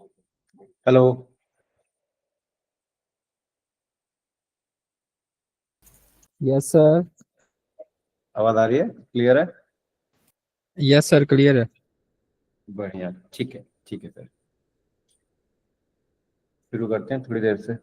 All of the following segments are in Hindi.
हेलो। Yes sir. आवाज आ रही है? क्लियर है? यस सर, क्लियर है। बढ़िया, ठीक है, ठीक है सर। शुरू करते हैं थोड़ी देर से।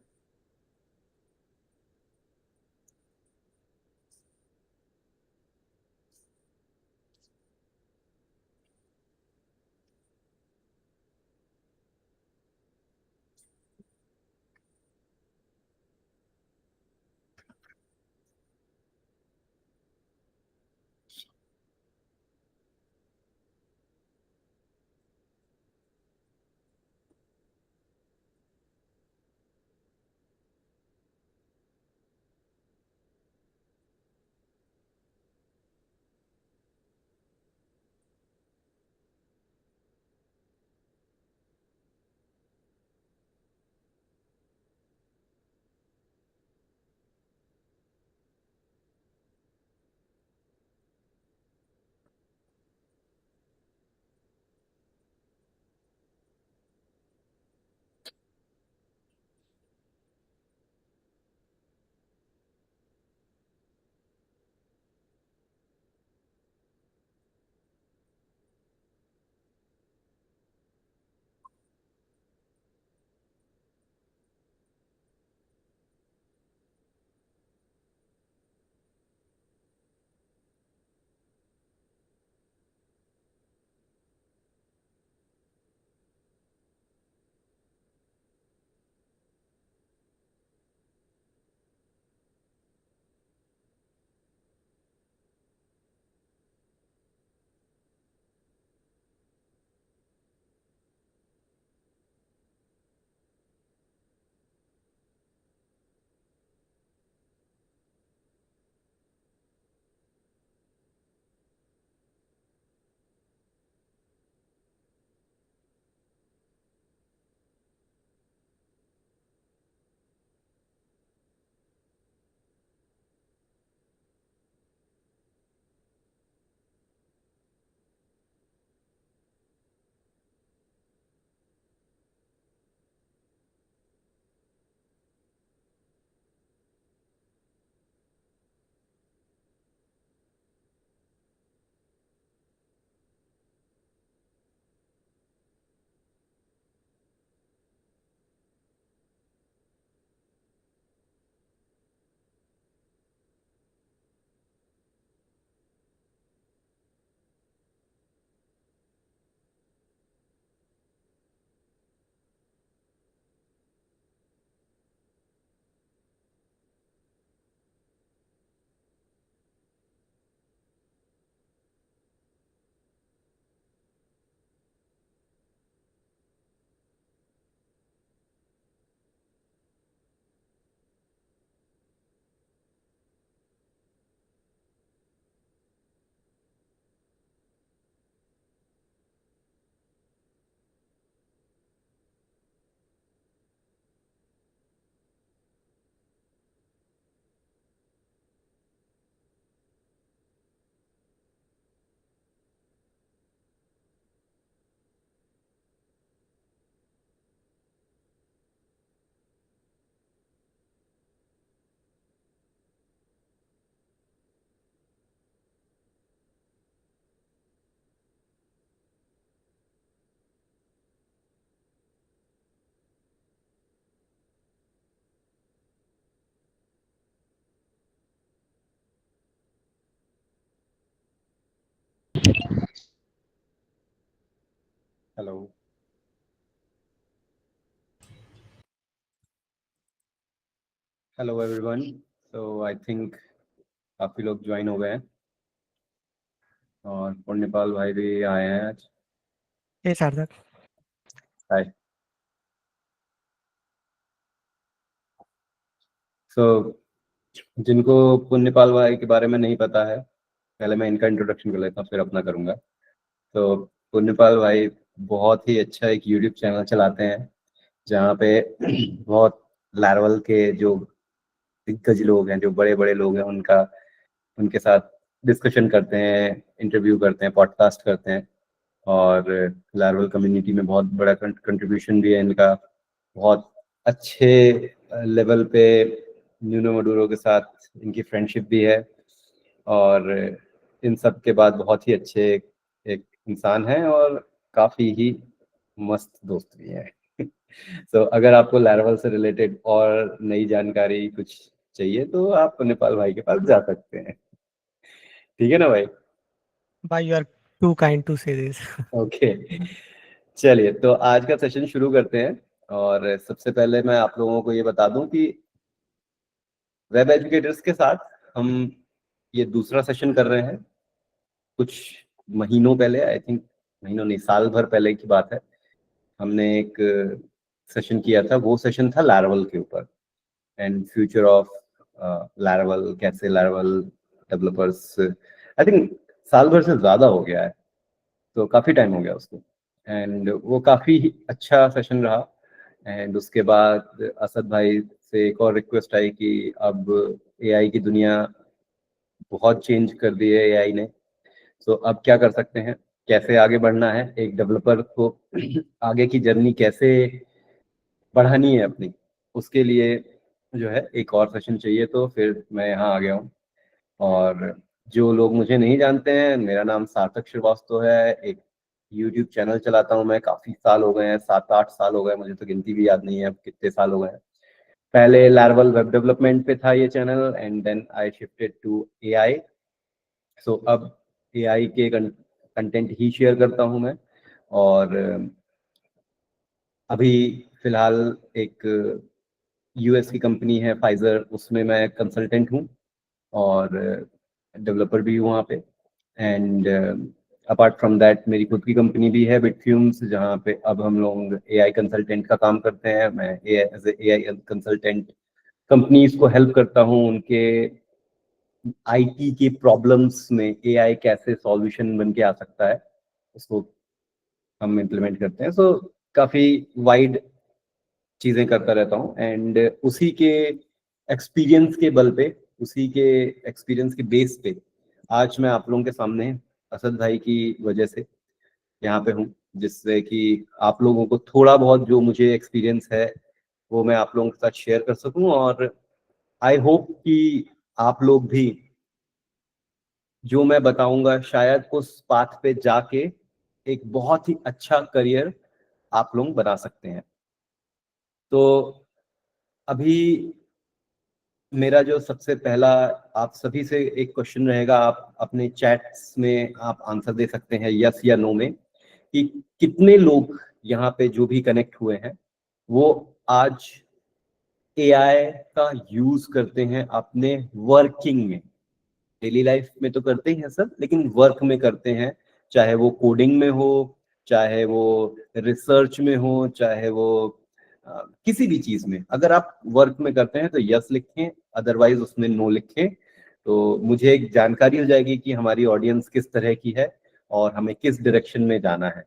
Hello. Hello everyone. So I think काफी लोग ज्वाइन हो गए हैं और पुण्यपाल भाई भी आए हैं आज। ए सार्थक। हाय। सो जिनको पुण्यपाल भाई के बारे में नहीं पता है, पहले मैं इनका इंट्रोडक्शन कर लेता हूँ, फिर अपना करूंगा। तो पुण्यपाल भाई बहुत ही अच्छा एक यूट्यूब चैनल चलाते हैं जहाँ पे बहुत लेवल के जो दिग्गज लोग हैं, जो बड़े बड़े लोग हैं, उनके साथ डिस्कशन करते हैं, इंटरव्यू करते हैं, पॉडकास्ट करते हैं। और लार्वल कम्युनिटी में बहुत बड़ा कंट्रीब्यूशन भी है इनका। बहुत अच्छे लेवल पे न्यूनो मडूरो के साथ इनकी फ्रेंडशिप भी है, और इन सब के बाद बहुत ही अच्छे एक इंसान हैं और काफ़ी ही मस्त दोस्त भी हैं। तो अगर आपको लार्वल से रिलेटेड और नई जानकारी कुछ चाहिए तो आप नेपाल भाई के पास जा सकते हैं। ठीक है ना भाई? भाई you are too kind to say this. Okay, चलिए तो आज का सेशन शुरू करते हैं। और सबसे पहले मैं आप लोगों को ये बता दूं कि वेब एजुकेटर्स के साथ हम ये दूसरा सेशन कर रहे हैं। कुछ महीनों पहले, आई थिंक महीनों नहीं, साल भर पहले की बात है, हमने एक सेशन किया था। वो सेशन था लार्वल के ऊपर, एंड फ्यूचर ऑफ लार्वल, कैसे लार्वल डेवलपर्स, आई थिंक साल भर से ज़्यादा हो गया है, तो काफ़ी टाइम हो गया उसको। एंड वो काफ़ी अच्छा सेशन रहा। एंड उसके बाद असद भाई से एक और रिक्वेस्ट आई कि अब एआई की दुनिया बहुत चेंज कर दी है एआई ने, तो अब क्या कर सकते हैं, कैसे आगे बढ़ना है, एक डेवलपर को आगे की जर्नी कैसे बढ़ानी है अपनी, उसके लिए जो है एक और सेशन चाहिए। तो फिर मैं यहाँ आ गया हूँ। और जो लोग मुझे नहीं जानते हैं, मेरा नाम सार्थक श्रीवास्तव है। एक यूट्यूब चैनल चलाता हूँ मैं, काफ़ी साल हो गए हैं, 7-8 साल हो गए, मुझे तो गिनती भी याद नहीं है अब कितने साल हो गए हैं। पहले लार्वल वेब डेवलपमेंट पे था ये channel, and then I shifted to AI. So अब एआई के कंटेंट ही शेयर करता हूँ मैं। और अभी फिलहाल एक यूएस की कंपनी है फाइजर, उसमें मैं कंसल्टेंट हूँ और डेवलपर भी हूँ वहाँ पे। एंड अपार्ट फ्रॉम दैट मेरी खुद की कंपनी भी है बिटफ्यूम्स, जहाँ पे अब हम लोग एआई कंसल्टेंट का काम करते हैं। मैं एज एआई कंसल्टेंट कंपनीज को हेल्प करता हूँ उनके आईटी की प्रॉब्लम्स में एआई कैसे सॉल्यूशन बन के आ सकता है, उसको हम इम्प्लीमेंट करते हैं। सो काफ़ी वाइड चीज़ें करता रहता हूँ। एंड उसी के एक्सपीरियंस के बल पे, उसी के एक्सपीरियंस के बेस पे आज मैं आप लोगों के सामने असद भाई की वजह से यहाँ पे हूँ, जिससे कि आप लोगों को थोड़ा बहुत जो मुझे एक्सपीरियंस है वो मैं आप लोगों के साथ शेयर कर सकूँ। और आई होप कि आप लोग भी जो मैं बताऊंगा शायद उस पाथ पे जाके एक बहुत ही अच्छा करियर आप लोग बना सकते हैं। तो अभी मेरा जो सबसे पहला आप सभी से एक क्वेश्चन रहेगा, आप अपने चैट्स में आप आंसर दे सकते हैं यस या नो में, कि कितने लोग यहाँ पे जो भी कनेक्ट हुए हैं वो आज एआई का यूज करते हैं अपने वर्किंग में। डेली लाइफ में तो करते ही हैं सब, लेकिन वर्क में करते हैं, चाहे वो कोडिंग में हो, चाहे वो रिसर्च में हो, चाहे वो किसी भी चीज में। अगर आप वर्क में करते हैं तो यस लिखें, अदरवाइज उसमें नो लिखें। तो मुझे एक जानकारी हो जाएगी कि हमारी ऑडियंस किस तरह की है और हमें किस डायरेक्शन में जाना है।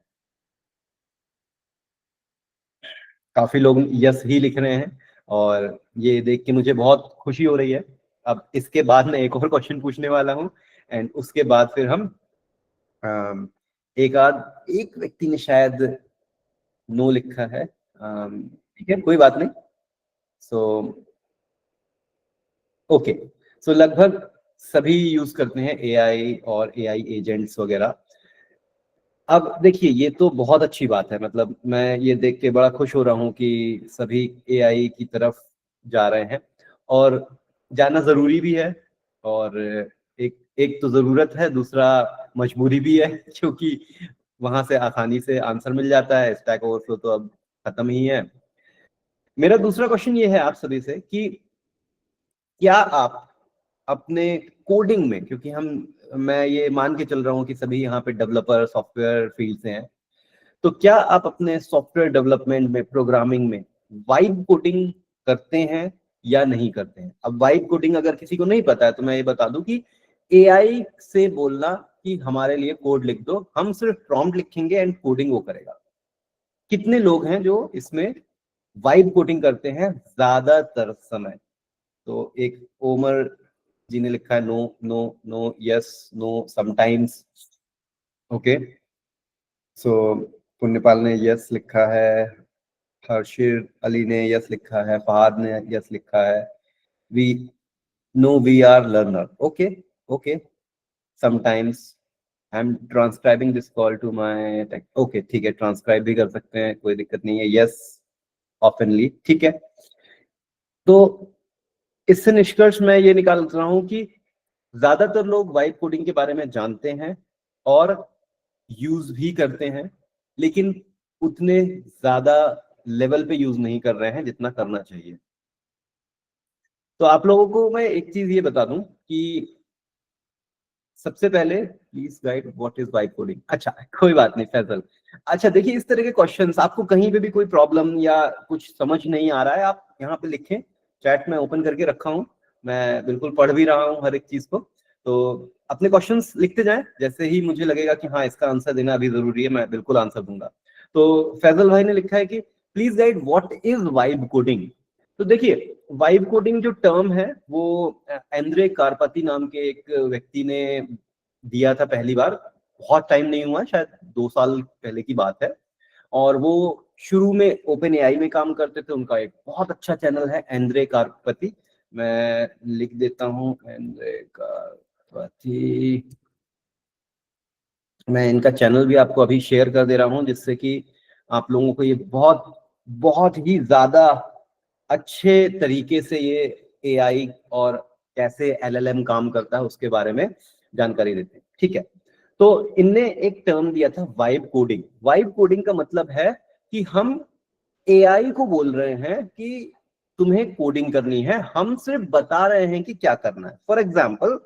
काफी लोग यस ही लिख रहे हैं और ये देख के मुझे बहुत खुशी हो रही है। अब इसके बाद मैं एक और क्वेश्चन पूछने वाला हूँ, एंड उसके बाद फिर हम एक व्यक्ति ने शायद नो लिखा है, ठीक है कोई बात नहीं। सो ओके, सो लगभग सभी यूज करते हैं एआई और एआई एजेंट्स वगैरह। अब देखिए ये तो बहुत अच्छी बात है, मतलब मैं ये देख के बड़ा खुश हो रहा हूँ कि सभी एआई की तरफ जा रहे हैं, और जाना जरूरी भी है। और एक एक तो जरूरत है, दूसरा मजबूरी भी है क्योंकि वहां से आसानी से आंसर मिल जाता है। स्टैक ओवरफ्लो तो अब खत्म ही है। मेरा दूसरा क्वेश्चन ये है आप सभी से कि क्या आप अपने कोडिंग में, क्योंकि मैं ये मान के चल रहा हूँ कि सभी यहाँ पे डेवलपर सॉफ्टवेयर फील्ड से हैं, तो क्या आप अपने सॉफ्टवेयर डेवलपमेंट में, प्रोग्रामिंग में वाइब कोडिंग करते हैं या नहीं करते हैं? अब वाइब कोडिंग अगर किसी को नहीं पता है तो मैं ये बता दूं कि एआई से बोलना कि हमारे लिए कोड लिख दो, हम सिर्फ प्रॉम्प्ट लिखेंगे एंड कोडिंग वो करेगा। कितने लोग हैं जो इसमें वाइब कोडिंग करते हैं ज्यादातर समय? तो एक ओमर जी ने लिखा है no no no, yes no, sometimes. Okay, so Punyapal ने यस लिखा है, हर्षिर अली ने यस लिखा है, फहाद ने यस लिखा है, we are learner. Okay sometimes I am transcribing this call to my okay, ठीक है, ट्रांसक्राइब भी कर सकते हैं, कोई दिक्कत नहीं है। यस ऑफनली, ठीक है। तो इससे निष्कर्ष मैं ये निकाल रहा हूं कि ज्यादातर लोग वाइब कोडिंग के बारे में जानते हैं और यूज भी करते हैं, लेकिन उतने ज्यादा लेवल पे यूज नहीं कर रहे हैं जितना करना चाहिए। तो आप लोगों को मैं एक चीज ये बता दूं कि सबसे पहले please guide what is vibe coding. अच्छा, कोई बात नहीं फैजल। अच्छा देखिए, इस तरह के क्वेश्चंस आपको कहीं पे भी कोई प्रॉब्लम या कुछ समझ नहीं आ रहा है, आप यहाँ पे लिखें, चैट में ओपन करके रखा हूँ, मैं बिल्कुल पढ़ भी रहा हूँ हर एक चीज को। तो अपने क्वेश्चंस लिखते जाएं, जैसे ही मुझे लगेगा कि हाँ इसका आंसर देना अभी जरूरी है, मैं बिल्कुल आंसर दूंगा। तो फैजल भाई ने लिखा है कि please guide what is vibe coding. तो देखिए, वाइब कोडिंग जो टर्म है वो एंड्रे कारपति नाम के एक व्यक्ति ने दिया था पहली बार, बहुत टाइम नहीं हुआ, शायद 2 साल पहले की बात है। और वो शुरू में ओपन एआई में काम करते थे, उनका एक बहुत अच्छा चैनल है एंड्रे कारपति, मैं लिख देता हूँ एंड्रे कारपति, मैं इनका चैनल भी आपको अभी शेयर कर दे रहा हूँ जिससे कि आप लोगों को ये बहुत बहुत ही ज्यादा अच्छे तरीके से ये एआई और कैसे एलएलएम काम करता है उसके बारे में जानकारी देते हैं, ठीक है। तो इनने एक टर्म दिया था वाइब कोडिंग। वाइब कोडिंग का मतलब है कि हम एआई को बोल रहे हैं कि तुम्हें कोडिंग करनी है, हम सिर्फ बता रहे हैं कि क्या करना है। फॉर एग्जाम्पल,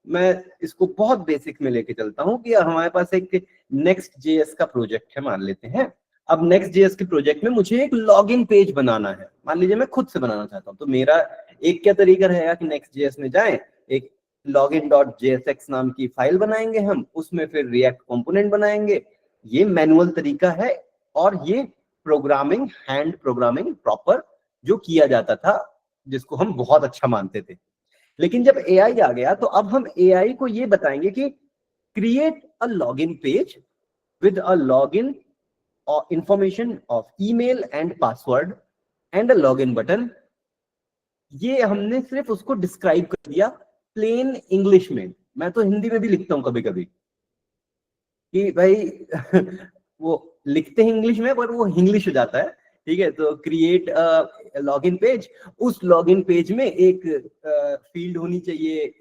मैं इसको बहुत बेसिक में लेके चलता हूं कि हमारे पास एक नेक्स्ट जेएस का प्रोजेक्ट है, मान लेते हैं। अब नेक्स्ट जेएस के प्रोजेक्ट में मुझे एक लॉगिन पेज बनाना है, मान लीजिए मैं खुद से बनाना चाहता हूं। तो मेरा एक क्या तरीका रहेगा कि नेक्स्ट जेएस में जाएं, एक login.jsx नाम की फाइल बनाएंगे हम, उसमें फिर रिएक्ट कंपोनेंट बनाएंगे। ये मैनुअल तरीका है और ये प्रोग्रामिंग, हैंड प्रोग्रामिंग प्रॉपर जो किया जाता था, जिसको हम बहुत अच्छा मानते थे। लेकिन जब एआई आ गया तो अब हम एआई को ये बताएंगे कि create a login page with a login information of email and password and a login button. ये हमने सिर्फ उसको डिस्क्राइब कर दिया प्लेन इंग्लिश में। मैं तो हिंदी में भी लिखता हूं कभी कभी कि भाई वो लिखते हैं इंग्लिश में पर वो इंग्लिश हो जाता है, ठीक है। तो क्रिएट लॉगिन पेज, उस लॉगिन पेज में एक फील्ड होनी चाहिए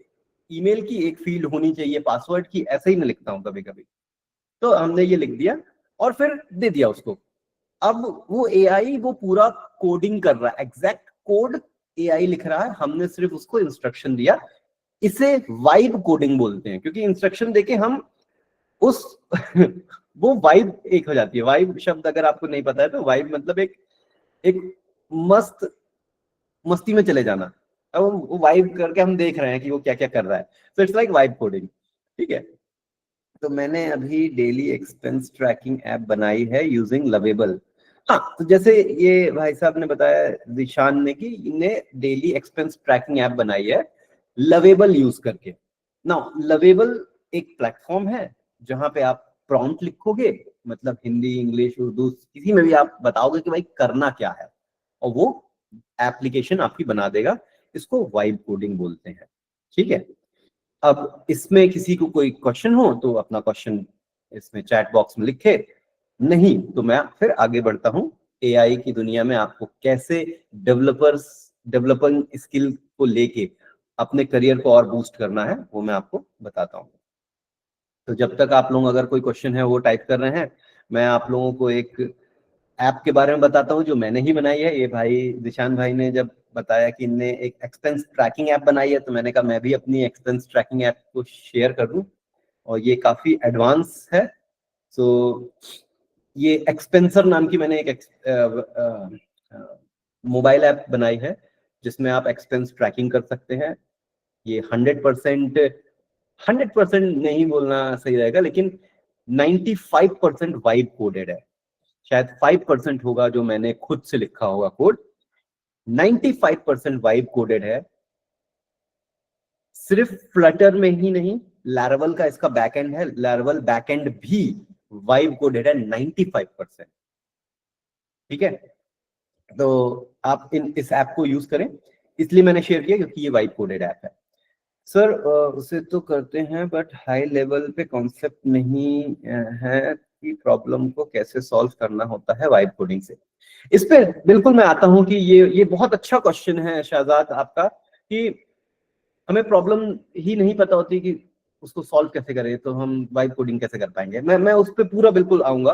ईमेल की, एक फील्ड होनी चाहिए पासवर्ड की, ऐसे ही मैं लिखता हूँ कभी कभी। तो हमने ये लिख दिया और फिर दे दिया उसको। अब वो एआई वो पूरा कोडिंग कर रहा है, एग्जैक्ट कोड एआई लिख रहा है, हमने सिर्फ उसको इंस्ट्रक्शन दिया। इसे वाइब कोडिंग बोलते हैं, क्योंकि इंस्ट्रक्शन देके हम उस वो वाइब एक हो जाती है। वाइब शब्द अगर आपको नहीं पता है तो वाइब मतलब एक मस्ती में चले जाना। अब वो वाइब करके हम देख रहे हैं कि वो क्या क्या कर रहा है, तो इट्स लाइक वाइब कोडिंग, ठीक है। तो मैंने अभी डेली एक्सपेंस ट्रैकिंग ऐप बनाई है यूजिंग लवेबल। हाँ, तो जैसे ये भाई साहब ने बताया, दिशान ने, कि इन्हें डेली एक्सपेंस ट्रैकिंग ऐप बनाई है लवेबल यूज करके। नाउ लवेबल एक प्लेटफॉर्म है जहां पे आप प्रॉम्प्ट लिखोगे, मतलब हिंदी, इंग्लिश, उर्दू, किसी में भी आप बताओगे कि भाई करना क्या है, और वो एप्लीकेशन आपकी बना देगा। इसको वाइब कोडिंग बोलते हैं, ठीक है। अब इसमें किसी को कोई क्वेश्चन हो तो अपना क्वेश्चन इसमें चैट बॉक्स में लिखे, नहीं तो मैं फिर आगे बढ़ता हूँ एआई की दुनिया में आपको कैसे डेवलपिंग स्किल को लेके अपने करियर को और बूस्ट करना है, वो मैं आपको बताता हूँ। तो जब तक आप लोग अगर कोई क्वेश्चन है वो टाइप कर रहे हैं, मैं आप लोगों को एक ऐप के बारे में बताता हूँ जो मैंने ही बनाई है। ये भाई दिशान भाई ने जब बताया कि इनने एक एक्सपेंस ट्रैकिंग ऐप बनाई है, तो मैंने कहा मैं भी अपनी एक्सपेंस ट्रैकिंग ऐप को शेयर कर दूं, और ये काफी एडवांस है। सो ये एक्सपेंसर नाम की मैंने एक मोबाइल ऐप बनाई है जिसमें आप एक्सपेंस ट्रैकिंग कर सकते हैं। ये 100% नहीं बोलना सही रहेगा, लेकिन 95% वाइब कोडेड है। शायद 5% होगा जो मैंने खुद से लिखा होगा कोड, 95% वाइब कोडेड है। सिर्फ फ्लटर में ही नहीं, लैरावेल का इसका बैकएंड है, लैरावेल बैकएंड भी वाइब कोडेड है 95%। ठीक है, तो आप इस ऐप को यूज करें, इसलिए मैंने शेयर किया क्योंकि ये वाइब कोडेड ऐप है। सर उसे तो करते हैं बट हाई लेवल पे कॉन्सेप्ट नहीं है कि प्रॉब्लम को कैसे सॉल्व करना होता है वाइब कोडिंग से। इस पे बिल्कुल मैं आता हूं कि ये बहुत अच्छा क्वेश्चन है शहजाद आपका, कि हमें प्रॉब्लम ही नहीं पता होती कि उसको सॉल्व कैसे करें, तो हम वाइब कोडिंग कैसे कर पाएंगे। मैं उस पे पूरा बिल्कुल आऊंगा।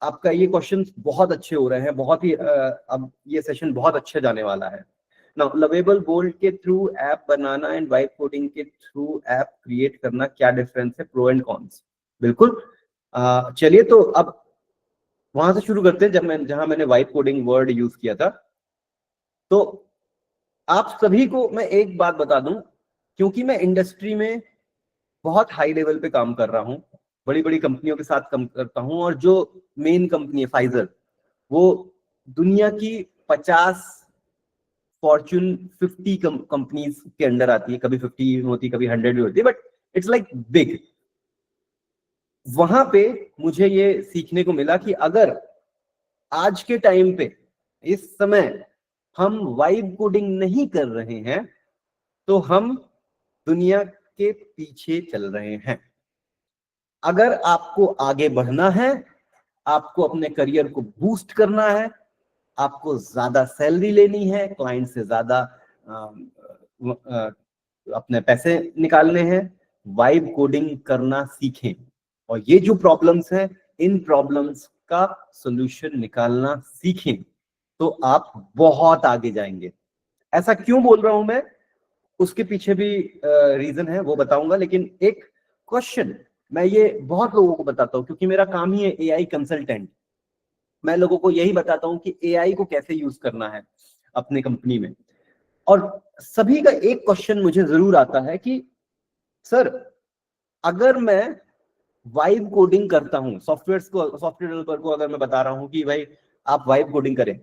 आपका ये क्वेश्चन बहुत अच्छे हो रहे हैं, बहुत ही अब ये सेशन बहुत अच्छे जाने वाला है। नाउ लवेबल बोल्ड के through app banana and vibe coding के थ्रू ऐप क्रिएट करना, क्या डिफरेंस है, प्रो एंड कॉन्स। बिल्कुल, चलिए तो अब वहां से शुरू करते हैं जहां मैंने वाइब कोडिंग वर्ड यूज किया था। तो आप सभी को मैं एक बात बता दूं, क्योंकि मैं इंडस्ट्री में बहुत हाई लेवल पे काम कर रहा हूं, बड़ी बड़ी कंपनियों के साथ काम करता हूं, और जो मेन कंपनी है फाइजर, वो दुनिया की 50 फॉर्च्यून 50 कंपनीज के अंडर आती है। कभी 50 होती, कभी 100 भी होती है, बट इट्स लाइक बिग। वहां पे मुझे ये सीखने को मिला कि अगर आज के टाइम पे इस समय हम वाइब कोडिंग नहीं कर रहे हैं तो हम दुनिया के पीछे चल रहे हैं। अगर आपको आगे बढ़ना है, आपको अपने करियर को बूस्ट करना है, आपको ज्यादा सैलरी लेनी है, क्लाइंट से ज्यादा अपने पैसे निकालने हैं, वाइब कोडिंग करना सीखें। और ये जो प्रॉब्लम्स हैं, इन प्रॉब्लम्स का सॉल्यूशन निकालना सीखें, तो आप बहुत आगे जाएंगे। ऐसा क्यों बोल रहा हूं मैं, उसके पीछे भी रीजन है, वो बताऊंगा। लेकिन एक क्वेश्चन मैं ये बहुत लोगों को बताता हूं, क्योंकि मेरा काम ही है एआई कंसल्टेंट। मैं लोगों को यही बताता हूं कि एआई को कैसे यूज करना है अपनी कंपनी में। और सभी का एक क्वेश्चन मुझे जरूर आता है कि सर, अगर मैं वाइब कोडिंग करता हूं, सॉफ्टवेयर डेवलपर को अगर मैं बता रहा हूं कि भाई आप वाइब कोडिंग करें,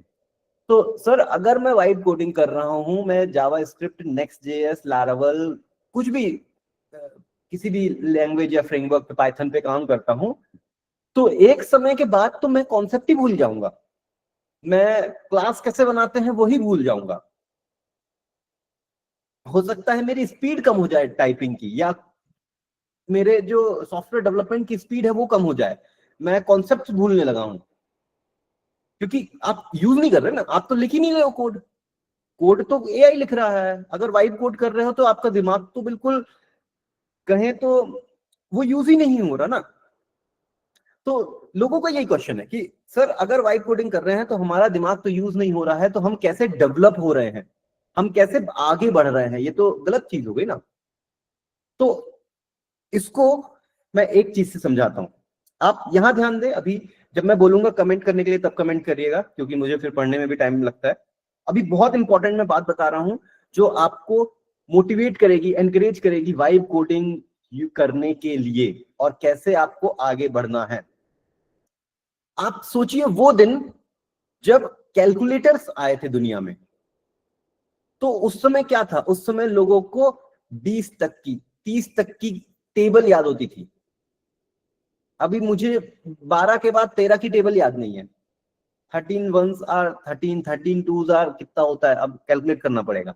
तो सर अगर मैं वाइब कोडिंग कर रहा हूं, मैं जावा स्क्रिप्ट, नेक्स्ट जेएस, लारावल, कुछ भी किसी भी लैंग्वेज या फ्रेमवर्क पे, पाइथन पे काम करता हूं, तो एक समय के बाद तो मैं कॉन्सेप्ट ही भूल जाऊंगा, मैं क्लास कैसे बनाते हैं वही भूल जाऊंगा। हो सकता है मेरी स्पीड कम हो जाए टाइपिंग की, या मेरे जो सॉफ्टवेयर डेवलपमेंट की स्पीड है वो कम हो जाए, मैं कॉन्सेप्ट भूलने लगा हूं, क्योंकि आप यूज नहीं कर रहे ना, आप तो लिख ही नहीं रहे हो कोड। कोड तो एआई लिख रहा है। अगर वाइब कोड कर रहे हो तो आपका दिमाग तो बिल्कुल कहें तो वो यूज ही नहीं हो रहा ना। तो लोगों का यही क्वेश्चन है कि सर अगर वाइब कोडिंग कर रहे हैं तो हमारा दिमाग तो यूज नहीं हो रहा है, तो हम कैसे डेवलप हो रहे हैं, हम कैसे आगे बढ़ रहे हैं, ये तो गलत चीज हो गई ना। तो इसको मैं एक चीज से समझाता हूं, आप यहां ध्यान दें। अभी जब मैं बोलूंगा कमेंट करने के लिए, तब कमेंट करिएगा, क्योंकि मुझे फिर पढ़ने में भी टाइम लगता है। अभी बहुत इंपॉर्टेंट मैं बात बता रहा हूं, जो आपको मोटिवेट करेगी, एनकरेज करेगी वाइब कोडिंग करने के लिए, और कैसे आपको आगे बढ़ना है। आप सोचिए वो दिन जब कैलकुलेटर्स आए थे दुनिया में, तो उस समय क्या था, उस समय लोगों को 20 तक की, 30 तक की टेबल याद होती थी। अभी मुझे 12 के बाद 13 की टेबल याद नहीं है। 13 वंस आर 13, 13 टूज आर कितना होता है, अब कैलकुलेट करना पड़ेगा।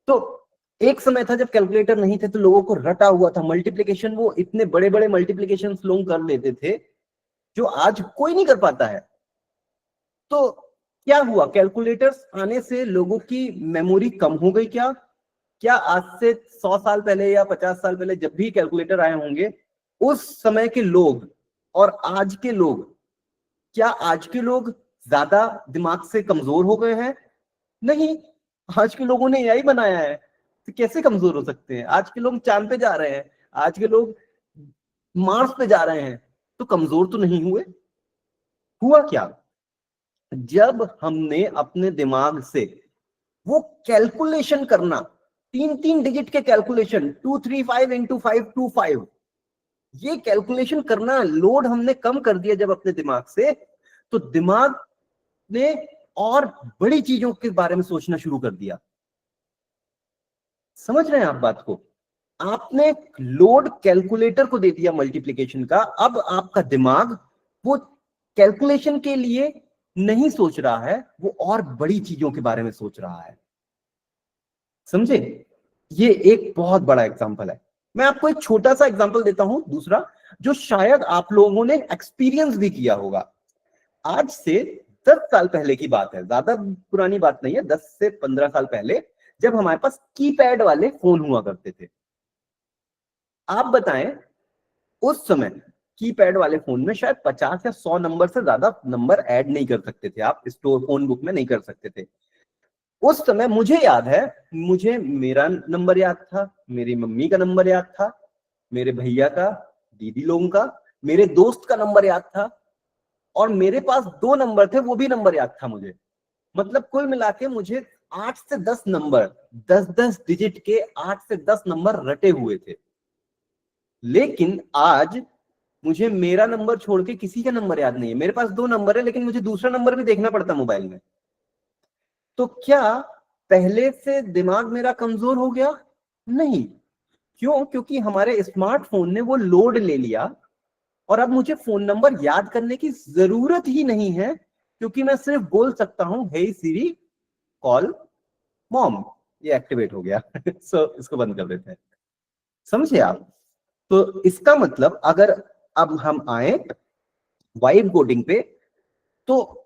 तो एक समय था जब कैलकुलेटर नहीं थे, तो लोगों को रटा हुआ था मल्टीप्लिकेशन, वो इतने बड़े बड़े मल्टीप्लिकेशन लोग कर लेते थे जो आज कोई नहीं कर पाता है। तो क्या हुआ, कैलकुलेटर्स आने से लोगों की मेमोरी कम हो गई क्या? क्या आज से 100 साल पहले या 50 साल पहले जब भी कैलकुलेटर आए होंगे, उस समय के लोग और आज के लोग, क्या आज के लोग ज्यादा दिमाग से कमजोर हो गए हैं? नहीं, आज के लोगों ने एआई बनाया है, तो कैसे कमजोर हो सकते हैं? आज के लोग चांद पे जा रहे हैं, आज के लोग मार्स पे जा रहे हैं, तो कमजोर तो नहीं हुए। हुआ क्या, जब हमने अपने दिमाग से वो कैलकुलेशन करना, 3 डिजिट के कैलकुलेशन, 235 इंटू 525, ये कैलकुलेशन करना लोड हमने कम कर दिया जब अपने दिमाग से, तो दिमाग ने और बड़ी चीजों के बारे में सोचना शुरू कर दिया। समझ रहे हैं आप बात को? आपने लोड कैलकुलेटर को दे दिया मल्टीप्लिकेशन का, अब आपका दिमाग वो कैलकुलेशन के लिए नहीं सोच रहा है, वो और बड़ी चीजों के बारे में सोच रहा है। समझे? ये एक बहुत बड़ा एग्जांपल है। मैं आपको एक छोटा सा एग्जांपल देता हूं दूसरा, जो शायद आप लोगों ने एक्सपीरियंस भी किया होगा। आज से 10 साल पहले की बात है, ज्यादा पुरानी बात नहीं है, 10 से 15 साल पहले, जब हमारे पास कीपैड वाले फोन हुआ करते थे। आप बताएं, उस समय कीपैड वाले फोन में शायद 50 या 100 नंबर से ज्यादा नंबर ऐड नहीं कर सकते थे, आप स्टोर फोन बुक में नहीं कर सकते थे। उस समय मुझे याद है, मुझे मेरा नंबर याद था, मेरी मम्मी का नंबर याद था, मेरे भैया का, दीदी लोगों का, मेरे दोस्त का नंबर याद था, और मेरे पास 2 नंबर थे, वो भी नंबर याद था मुझे। मतलब कुल मिला के मुझे 8 से 10 नंबर, 10-10 डिजिट के 8 से 10 नंबर रटे हुए थे। लेकिन आज मुझे मेरा नंबर छोड़ के किसी का नंबर याद नहीं है। मेरे पास 2 नंबर है, लेकिन मुझे दूसरा नंबर भी देखना पड़ता मोबाइल में। तो क्या पहले से दिमाग मेरा कमजोर हो गया? नहीं। क्यों? क्योंकि हमारे स्मार्टफोन ने वो लोड ले लिया, और अब मुझे फोन नंबर याद करने की जरूरत ही नहीं है, क्योंकि मैं सिर्फ बोल सकता हूं, हे सीरी कॉल मॉम, ये एक्टिवेट हो गया। सो इसको बंद कर देते हैं। समझे आप? तो इसका मतलब अगर अब हम आए वाइब कोडिंग पे, तो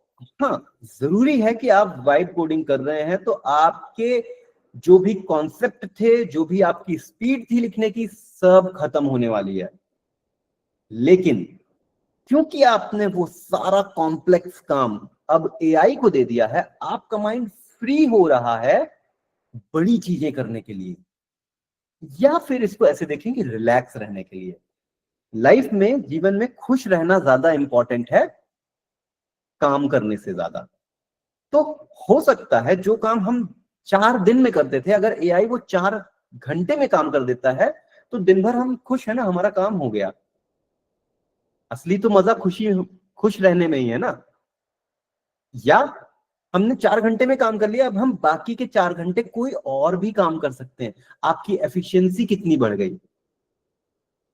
हाँ, जरूरी है कि आप वाइब कोडिंग कर रहे हैं तो आपके जो भी कॉन्सेप्ट थे, जो भी आपकी स्पीड थी लिखने की, सब खत्म होने वाली है। लेकिन क्योंकि आपने वो सारा कॉम्प्लेक्स काम अब एआई को दे दिया है, आपका माइंड फ्री हो रहा है बड़ी चीजें करने के लिए, या फिर इसको ऐसे देखें कि रिलैक्स रहने के लिए। लाइफ में, जीवन में खुश रहना ज्यादा इंपॉर्टेंट है काम करने से ज्यादा। तो हो सकता है जो काम हम 4 दिन में करते थे, अगर एआई वो 4 घंटे में काम कर देता है, तो दिन भर हम खुश है ना, हमारा काम हो गया। असली तो मजा खुश रहने में ही है ना। या हमने 4 घंटे में काम कर लिया, अब हम बाकी के 4 घंटे कोई और भी काम कर सकते हैं। आपकी एफिशिएंसी कितनी बढ़ गई,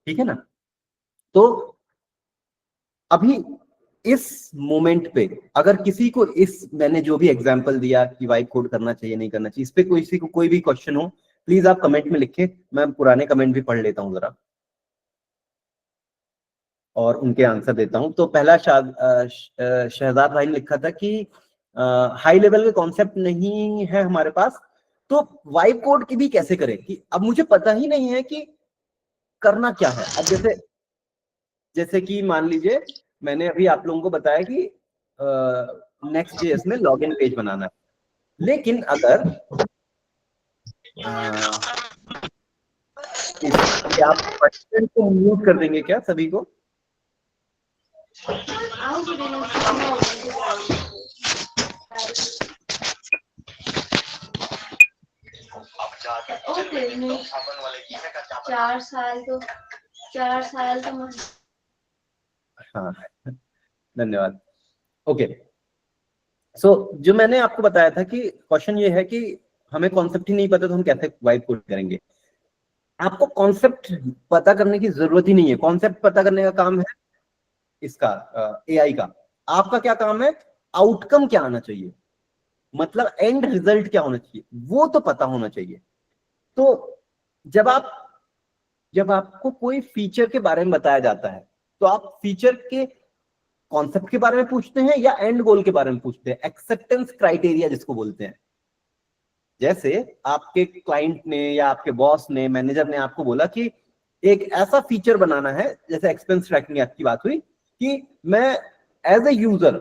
ठीक है ना? तो अभी इस मोमेंट पे अगर किसी को इस मैंने जो भी एग्जांपल दिया कि वाइब कोड करना चाहिए नहीं करना चाहिए, इस पे किसी को कोई भी क्वेश्चन हो, प्लीज आप कमेंट में लिखें। मैं पुराने कमेंट भी पढ़ लेता हूं जरा और उनके आंसर देता हूं। तो पहला शहजाद भाई ने लिखा था कि हाई लेवल के कॉन्सेप्ट नहीं है हमारे पास, तो वाइब कोड की भी कैसे करें, कि अब मुझे पता ही नहीं है कि करना क्या है। अब जैसे कि मान लीजिए, मैंने अभी आप लोगों को बताया कि नेक्स्ट जेएस में लॉगिन पेज बनाना है, लेकिन अगर आप क्वेश्चन को म्यूट कर देंगे क्या सभी को? चार साल तो हाँ, धन्यवाद। ओके, सो जो मैंने आपको बताया था कि क्वेश्चन ये है कि हमें कॉन्सेप्ट ही नहीं पता तो हम कैसे वाइब कोड करेंगे। आपको कॉन्सेप्ट पता करने की जरूरत ही नहीं है। कॉन्सेप्ट पता करने का काम है इसका, एआई का। आपका क्या काम है? आउटकम क्या आना चाहिए, मतलब एंड रिजल्ट क्या होना चाहिए, वो तो पता होना चाहिए। तो जब आपको कोई फीचर के बारे में बताया जाता है, तो आप फीचर के कॉन्सेप्ट के बारे में पूछते हैं या एंड गोल के बारे में पूछते हैं, एक्सेप्टेंस क्राइटेरिया जिसको बोलते हैं। जैसे आपके क्लाइंट ने या आपके बॉस ने, मैनेजर ने आपको बोला कि एक ऐसा फीचर बनाना है, जैसे एक्सपेंस ट्रैकिंग की बात हुई, कि मैं एज ए यूजर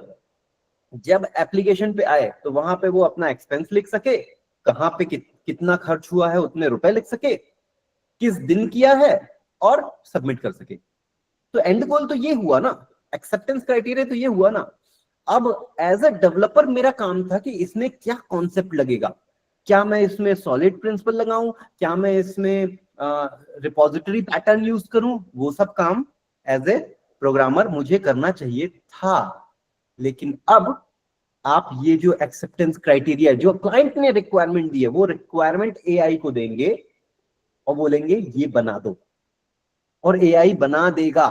जब एप्लीकेशन पे आए तो वहां पे वो अपना एक्सपेंस लिख सके, कहां पे कितना खर्च हुआ है उतने रुपए लिख सके, किस दिन किया है, और सबमिट कर सके। तो एंड गोल तो ये हुआ ना, एक्सेप्टेंस क्राइटेरिया तो ये हुआ ना। अब एज अ डेवलपर मेरा काम था कि इसमें क्या कॉन्सेप्ट लगेगा, क्या मैं इसमें सॉलिड प्रिंसिपल लगाऊं, क्या मैं इसमें रिपोजिटरी पैटर्न यूज करूं, वो सब काम एज ए प्रोग्रामर मुझे करना चाहिए था। लेकिन अब आप ये जो एक्सेप्टेंस क्राइटेरिया जो क्लाइंट ने रिक्वायरमेंट दी है, वो रिक्वायरमेंट एआई को देंगे, और बोलेंगे ये बना दो, और एआई बना देगा।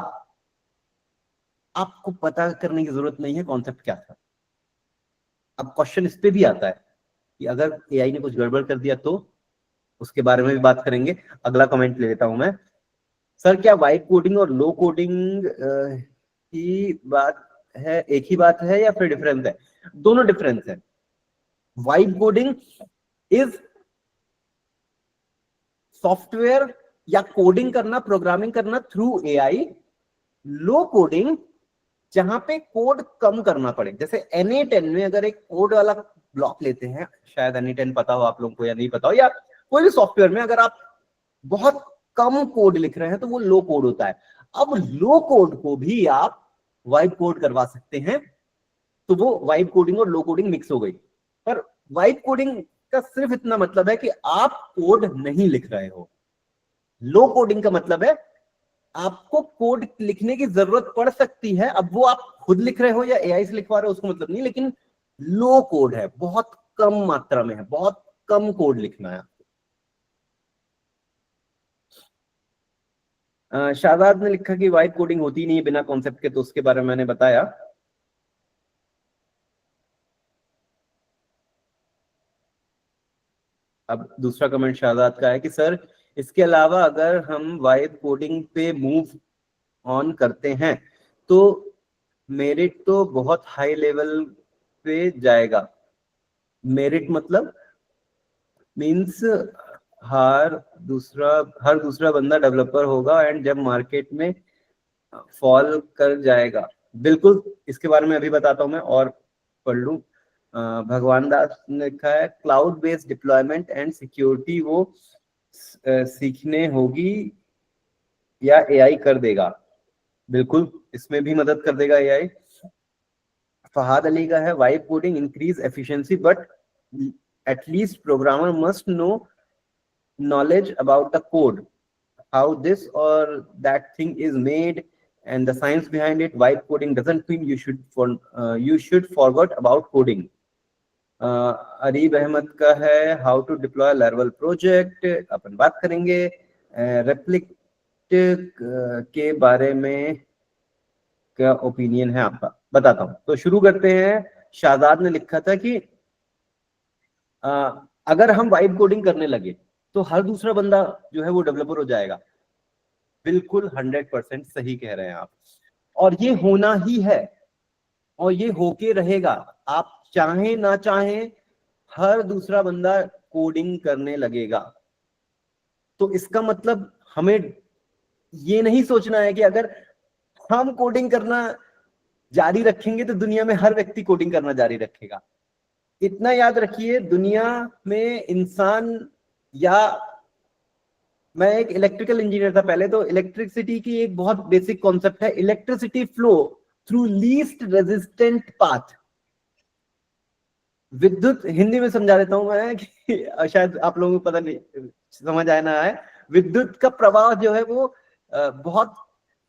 आपको पता करने की जरूरत नहीं है कॉन्सेप्ट क्या था। अब क्वेश्चन इस पे भी आता है कि अगर एआई ने कुछ गड़बड़ कर दिया तो उसके बारे में भी बात करेंगे। अगला कमेंट ले लेता हूं मैं। सर क्या वाइब कोडिंग और लो कोडिंग की बात है, एक ही बात है या फिर डिफरेंस है? दोनों डिफरेंस है। वाइब कोडिंग इज सॉफ्टवेयर या कोडिंग करना, प्रोग्रामिंग करना थ्रू एआई। लो कोडिंग जहां पे कोड कम करना पड़े, जैसे NA10 में अगर एक कोड वाला ब्लॉक लेते हैं, शायद NA10 पता हो आप लोगों को या नहीं पता हो, या कोई भी सॉफ्टवेयर में अगर आप बहुत कम कोड लिख रहे हैं तो वो लो कोड होता है। अब लो कोड को भी आप वाइब कोड करवा सकते हैं, तो वो वाइब कोडिंग और लो कोडिंग मिक्स हो गई। पर वाइब कोडिंग का सिर्फ इतना मतलब है कि आप कोड नहीं लिख रहे हो। लो कोडिंग का मतलब है आपको कोड लिखने की जरूरत पड़ सकती है, अब वो आप खुद लिख रहे हो या एआई से लिखवा रहे हो उसको मतलब नहीं, लेकिन लो कोड है, बहुत कम मात्रा में है, बहुत कम कोड लिखना है। शाहजाद ने लिखा कि वाइब कोडिंग होती नहीं है बिना कॉन्सेप्ट के, तो उसके बारे में मैंने बताया। अब दूसरा कमेंट शाहजाद का है कि सर इसके अलावा अगर हम वाइब कोडिंग पे मूव ऑन करते हैं तो मेरिट तो बहुत हाई लेवल पे जाएगा। मेरिट मतलब मींस हर दूसरा बंदा डेवलपर होगा एंड जब मार्केट में फॉल कर जाएगा। बिल्कुल, इसके बारे में अभी बताता हूं मैं, और पढ़ लूं। भगवान दास ने लिखा है cloud based deployment and security वो सीखने होगी या एआई कर देगा? बिल्कुल, इसमें भी मदद कर देगा एआई। फहाद अली का है vibe coding increase efficiency but at least programmer must know knowledge about the code, how this or that thing is made and the science behind it. Vibe coding doesn't mean you should forget about coding. Areeb Ahmed का है how to deploy Laravel project, अपन बात करेंगे। रेप्लिक के बारे में क्या ओपिनियन है आपका, बताता हूं। तो शुरू करते हैं। शाहजाद ने लिखा था कि अगर हम वाइब कोडिंग करने लगे तो हर दूसरा बंदा जो है वो डेवलपर हो जाएगा। बिल्कुल 100% सही कह रहे हैं आप, और ये होना ही है और ये होके रहेगा। आप चाहें ना चाहें हर दूसरा बंदा कोडिंग करने लगेगा। तो इसका मतलब हमें ये नहीं सोचना है कि अगर हम कोडिंग करना जारी रखेंगे तो दुनिया में हर व्यक्ति कोडिंग करना जारी रखेगा। इतना याद रखिए, दुनिया में इंसान, या मैं एक इलेक्ट्रिकल इंजीनियर था पहले, तो इलेक्ट्रिसिटी की एक बहुत बेसिक कॉन्सेप्ट है electricity flow through least resistant path. विद्युत हिंदी में समझा देता हूं मैं कि शायद आप लोगों को पता नहीं समझ आया ना आए। विद्युत का प्रवाह जो है वो बहुत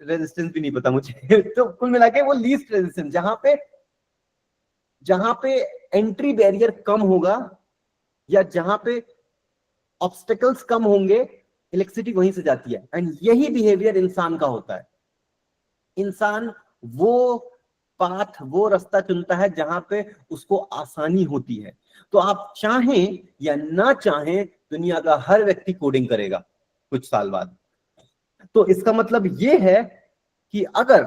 रेजिस्टेंस भी नहीं पता मुझे तो कुल मिला के वो लीस्ट रेजिस्टेंस, जहां पे एंट्री बैरियर कम होगा या जहां पे ऑब्स्टेकल्स कम होंगे, इलेक्ट्रिसिटी वहीं से जाती है। एंड यही बिहेवियर इंसान का होता है। इंसान वो पाथ, वो रास्ता चुनता है जहां पे उसको आसानी होती है। तो आप चाहें या ना चाहें दुनिया का हर व्यक्ति कोडिंग करेगा कुछ साल बाद। तो इसका मतलब ये है कि अगर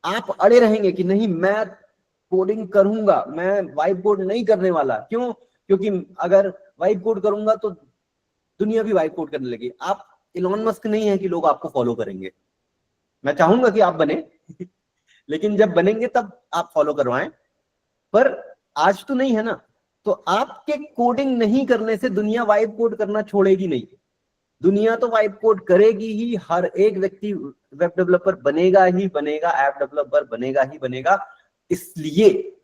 आप अड़े रहेंगे कि नहीं मैं कोडिंग करूंगा, मैं वाइब कोड नहीं करने वाला, क्यों? क्योंकि अगर वाइब कोड करूंगा तो दुनिया भी वाइब कोड करने लगी। आप इलॉन मस्क नहीं है कि लोग आपको फॉलो करेंगे। मैं चाहूंगा कि आप बने लेकिन जब बनेंगे तब आप फॉलो करवाएं, पर आज तो नहीं है ना। तो आपके कोडिंग नहीं करने से दुनिया वाइब कोड करना छोड़ेगी नहीं, दुनिया तो वाइब कोड करेगी ही। हर एक व्यक्ति वेब डेवलपर बनेगा ही बनेगा, ऐप डेवलपर बनेगा ही बनेगा। इसलिए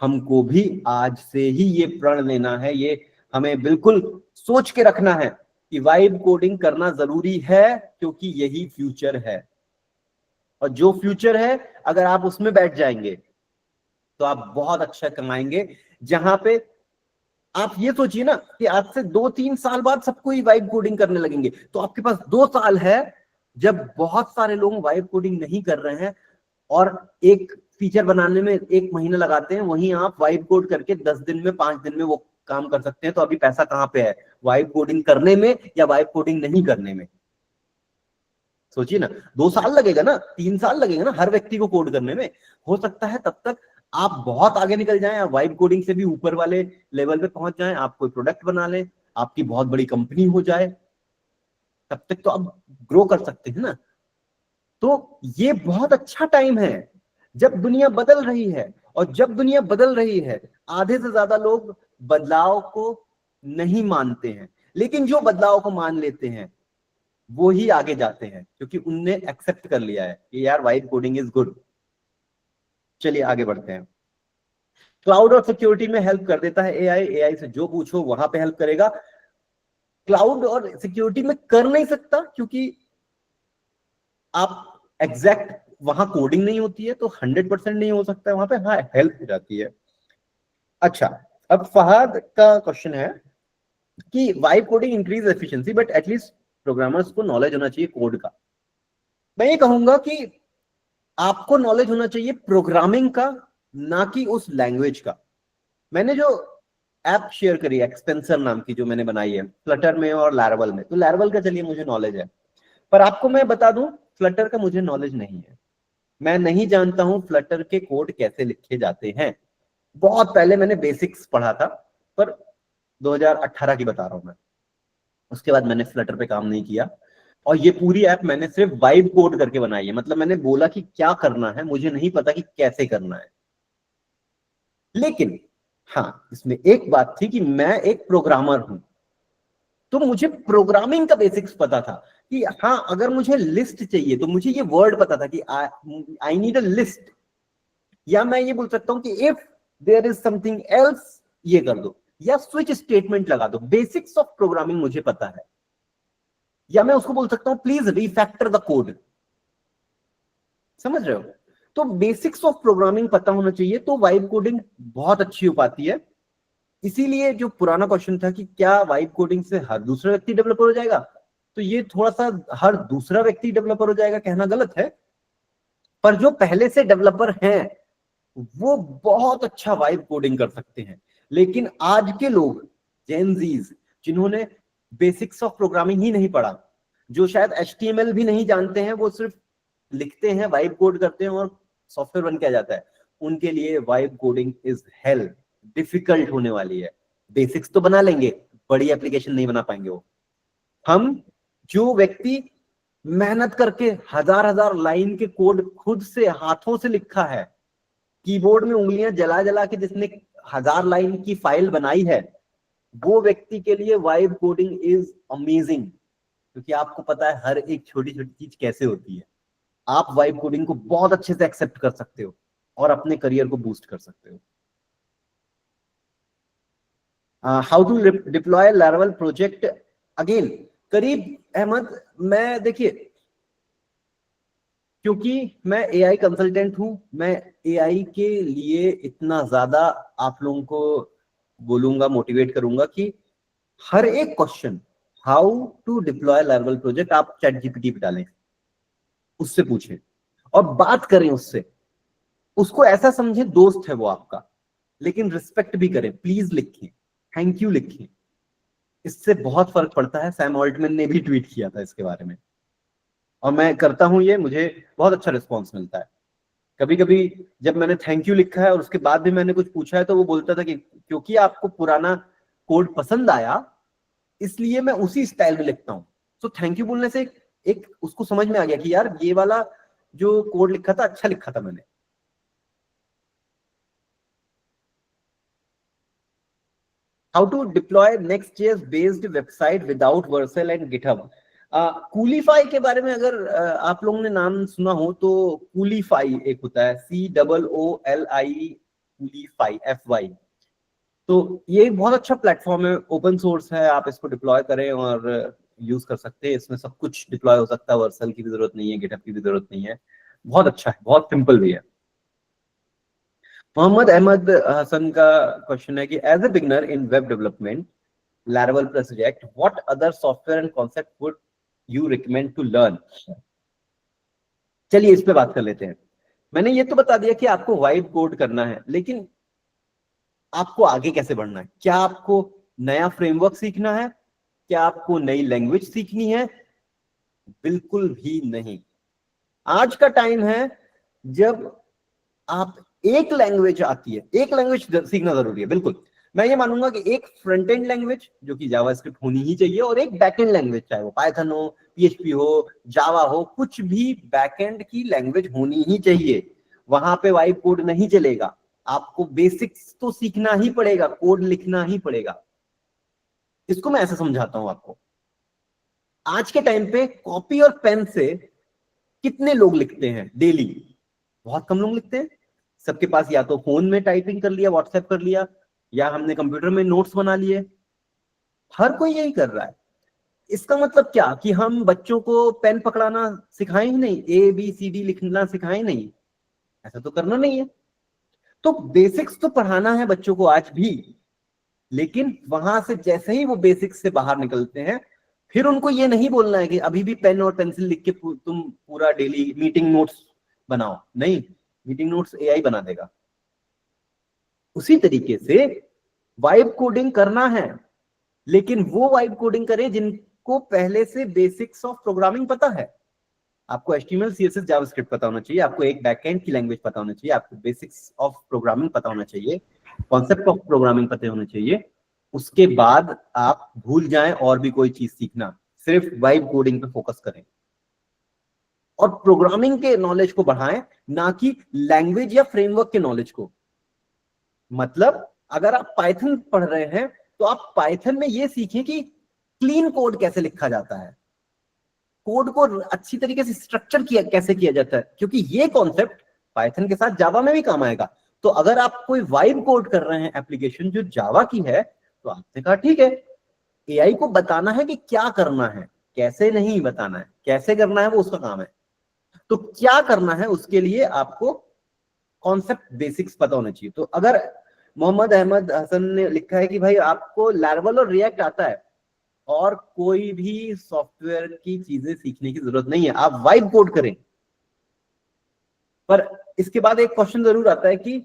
हमको भी आज से ही ये प्रण लेना है, ये हमें बिल्कुल सोच के रखना है कि वाइब कोडिंग करना जरूरी है, क्योंकि यही फ्यूचर है। और जो फ्यूचर है अगर आप उसमें बैठ जाएंगे तो आप बहुत अच्छा कमाएंगे। जहां पे आप ये सोचिए ना कि आज से 2-3 साल बाद सबको ही वाइब कोडिंग करने लगेंगे, तो आपके पास 2 साल है जब बहुत सारे लोग वाइब कोडिंग नहीं कर रहे हैं और एक फीचर बनाने में 1 महीना लगाते हैं, वहीं आप वाइब कोड करके 10 दिन में 5 दिन में वो काम कर सकते हैं। तो अभी पैसा कहां पे है, वाइब कोडिंग करने में या वाइब कोडिंग नहीं करने में? सोचिए ना, 2 साल लगेगा ना, 3 साल लगेगा ना हर व्यक्ति को कोड करने में। हो सकता है तब तक आप बहुत आगे निकल जाएं, आप वाइब कोडिंग से भी ऊपर वाले लेवल पे पहुंच जाएं, आप कोई प्रोडक्ट बना लें, आपकी बहुत बड़ी कंपनी हो जाए, तब तक तो आप ग्रो कर सकते हैं ना। तो ये बहुत अच्छा टाइम है जब दुनिया बदल रही है, और जब दुनिया बदल रही है आधे से ज्यादा लोग बदलाव को नहीं मानते हैं, लेकिन जो बदलाव को मान लेते हैं वो ही आगे जाते हैं, क्योंकि उनने एक्सेप्ट कर लिया है कि यार वाइब कोडिंग इज गुड। चलिए आगे बढ़ते हैं। क्लाउड और सिक्योरिटी में हेल्प कर देता है एआई, एआई से जो पूछो वहां पे हेल्प करेगा। क्लाउड और सिक्योरिटी में कर नहीं सकता क्योंकि आप एग्जैक्ट वहां कोडिंग नहीं होती है, तो 100% नहीं हो सकता है वहां पे, हाँ हेल्प हो जाती है। अच्छा, अब फहद का क्वेश्चन है कि vibe coding increase efficiency but at least programmers को नॉलेज होना चाहिए कोड का। मैं ये कहूंगा कि आपको नॉलेज होना चाहिए प्रोग्रामिंग का, ना कि उस लैंग्वेज का। मैंने जो ऐप शेयर करी एक्सपेंसर नाम की, जो मैंने बनाई है फ्लटर में और लैरवल में, तो लैरवल का चलिए मुझे नॉलेज है, पर आपको मैं बता दूं फ्लटर का मुझे नॉलेज नहीं है। मैं नहीं जानता हूं फ्लटर के कोड कैसे लिखे जाते हैं। बहुत पहले मैंने बेसिक्स पढ़ा था, पर 2018 की बता रहा हूं मैं, उसके बाद मैंने फ्लटर पे काम नहीं किया। और ये पूरी ऐप मैंने सिर्फ वाइब कोड करके बनाई है, मतलब मैंने बोला कि क्या करना है, मुझे नहीं पता कि कैसे करना है। लेकिन हाँ, इसमें एक बात थी कि मैं एक प्रोग्रामर हूं, तो मुझे प्रोग्रामिंग का बेसिक्स पता था कि हाँ अगर मुझे लिस्ट चाहिए तो मुझे ये वर्ड पता था कि आई नीड अ लिस्ट, या मैं ये बोल सकता हूं कि if there is something else ये कर दो, या स्विच स्टेटमेंट लगा दो। बेसिक्स ऑफ प्रोग्रामिंग मुझे पता है। या मैं उसको बोल सकता हूं प्लीज रिफैक्टर द कोड। समझ रहे हो? तो बेसिक्स ऑफ प्रोग्रामिंग पता होना चाहिए, तो वाइब कोडिंग बहुत अच्छी हो पाती है। इसीलिए जो पुराना क्वेश्चन था कि क्या वाइब कोडिंग से हर दूसरा व्यक्ति डेवलपर हो जाएगा, तो ये थोड़ा सा हर दूसरा व्यक्ति डेवलपर हो जाएगा कहना गलत है, पर जो पहले से डेवलपर हैं वो बहुत अच्छा वाइब कोडिंग कर सकते हैं। लेकिन आज के लोग जेनजीज, जिन्होंने बेसिक्स ऑफ प्रोग्रामिंग ही नहीं पढ़ा, जो शायद HTML भी नहीं जानते हैं, वो सिर्फ लिखते हैं, वाइब कोड करते हैं और सॉफ्टवेयर बन के आ जाता है, उनके लिए vibe coding is hello, difficult होने वाली है। बेसिक्स तो बना लेंगे, बड़ी एप्लीकेशन नहीं बना पाएंगे वो। हम जो व्यक्ति मेहनत करके हजार हजार लाइन के कोड खुद से हाथों से लिखा है, कीबोर्ड में उंगलियां जला जला के जिसने 1000 लाइन की फाइल बनाई है, वो व्यक्ति के लिए वाइब कोडिंग इज अमेजिंग, क्योंकि आपको पता है हर एक छोटी छोटी चीज कैसे होती है। आप वाइब कोडिंग को बहुत अच्छे से एक्सेप्ट कर सकते हो और अपने करियर को बूस्ट कर सकते हो। How to deploy Laravel project, again करीब अहमद, मैं देखिए क्योंकि मैं एआई कंसल्टेंट हूं, मैं एआई के लिए इतना ज्यादा आप लोगों को बोलूंगा, मोटिवेट करूंगा कि हर एक question how to deploy Laravel project आप चैट जीपीटी पे डालें, उससे पूछें और बात करें उससे, उसको ऐसा समझे दोस्त है वो आपका, लेकिन रिस्पेक्ट भी करें, प्लीज लिखें, थैंक यू लिखें, इससे बहुत फर्क पड़ता है। सैम ऑल्टमैन ने भी ट्वीट किया था इसके बारे में, और मैं करता हूं ये, मुझे बहुत अच्छा रिस्पॉन्स मिलता है। कभी कभी जब मैंने थैंक यू लिखा है और उसके बाद भी मैंने कुछ पूछा है, तो वो बोलता था कि क्योंकि आपको पुराना कोड पसंद आया इसलिए मैं उसी स्टाइल में लिखता हूं। तो थैंक यू बोलने से एक उसको समझ में आ गया कि यार ये वाला जो कोड लिखा था अच्छा लिखा था मैंने। How to deploy Next.js based website without Vercel and GitHub. Coolify के बारे में अगर आप लोगों ने नाम सुना हो तो कूलीफाई एक होता है, COOLI, कूलीफाई FY। तो ये एक बहुत अच्छा प्लेटफॉर्म है, ओपन सोर्स है, आप इसको डिप्लॉय करें और यूज कर सकते हैं। इसमें सब कुछ डिप्लॉय हो सकता है, वर्सल की भी जरूरत नहीं है, गिटहब की भी जरूरत नहीं है, बहुत अच्छा है, बहुत सिंपल भी है। मोहम्मद अहमद हसन का क्वेश्चन है कि as a beginner in web development Laravel plus React, what other software and concept would you recommend to learn? चलिए इस पे बात कर लेते हैं। मैंने ये तो बता दिया कि आपको वाइब कोड करना है, लेकिन आपको आगे कैसे बढ़ना है? क्या आपको नया फ्रेमवर्क सीखना है? क्या आपको नई लैंग्वेज सीखनी है? बिल्कुल भी नहीं। आज का टाइम है जब आप एक लैंग्वेज आती है, एक लैंग्वेज सीखना जरूरी है। बिल्कुल मैं ये मानूंगा कि एक फ्रंट एंड लैंग्वेज जो कि जावास्क्रिप्ट होनी ही चाहिए, और एक बैकएंड लैंग्वेज, चाहे वो पाइथन हो, पीएचपी हो, जावा हो, कुछ भी बैकएंड की लैंग्वेज होनी ही चाहिए। वहां पे वाइब कोड नहीं चलेगा, आपको बेसिक्स तो सीखना ही पड़ेगा, कोड लिखना ही पड़ेगा। इसको मैं ऐसे समझाता हूं आपको। आज के टाइम पे कॉपी और पेन से कितने लोग लिखते हैं डेली? बहुत कम लोग लिखते हैं। सबके पास या तो फोन में टाइपिंग कर लिया, व्हाट्सएप कर लिया, या हमने कंप्यूटर में नोट्स बना लिए। हर कोई यही कर रहा है। इसका मतलब क्या कि हम बच्चों को पेन पकड़ाना सिखाएं ही नहीं, ABCD लिखना सिखाएं नहीं? ऐसा तो करना नहीं है। तो बेसिक्स तो पढ़ाना है बच्चों को आज भी, लेकिन वहां से जैसे ही वो बेसिक्स से बाहर निकलते हैं, फिर उनको ये नहीं बोलना है कि अभी भी पेन और पेंसिल लिख के तुम पूरा डेली मीटिंग नोट्स बनाओ। नहीं, मीटिंग नोट्स AI बना देगा। उसी तरीके से वाइब कोडिंग करना है, लेकिन वो वाइब कोडिंग करें जिनको पहले से बेसिक्स ऑफ प्रोग्रामिंग पता है। आपको HTML CSS जावास्क्रिप्ट पता होना चाहिए, आपको एक बैकएंड की लैंग्वेज पता होना चाहिए, आपको बेसिक्स ऑफ प्रोग्रामिंग पता होना चाहिए, कॉन्सेप्ट ऑफ प्रोग्रामिंग पता होना चाहिए। उसके बाद आप भूल जाएं और भी कोई चीज सीखना, सिर्फ वाइब कोडिंग पे फोकस करें और प्रोग्रामिंग के नॉलेज को बढ़ाएं, ना कि लैंग्वेज या फ्रेमवर्क के नॉलेज को। मतलब अगर आप पाइथन पढ़ रहे हैं तो आप पाइथन में ये सीखें कि क्लीन कोड कैसे लिखा जाता है, कोड को अच्छी तरीके से स्ट्रक्चर कैसे किया जाता है, क्योंकि ये कॉन्सेप्ट पाइथन के साथ जावा में भी काम आएगा। तो अगर आप कोई वाइब कोड कर रहे हैं एप्लीकेशन जो जावा की है, तो आपने कहा ठीक है, AI को बताना है कि क्या करना है, कैसे नहीं बताना है। कैसे करना है वो उसका काम है, तो क्या करना है उसके लिए आपको कॉन्सेप्ट बेसिक्स पता होना चाहिए। तो अगर मोहम्मद अहमद हसन ने लिखा है कि भाई आपको लैरवल और रिएक्ट आता है और कोई भी सॉफ्टवेयर की चीजें सीखने की जरूरत नहीं है, आप वाइब कोड करें। पर इसके बाद एक क्वेश्चन जरूर आता है कि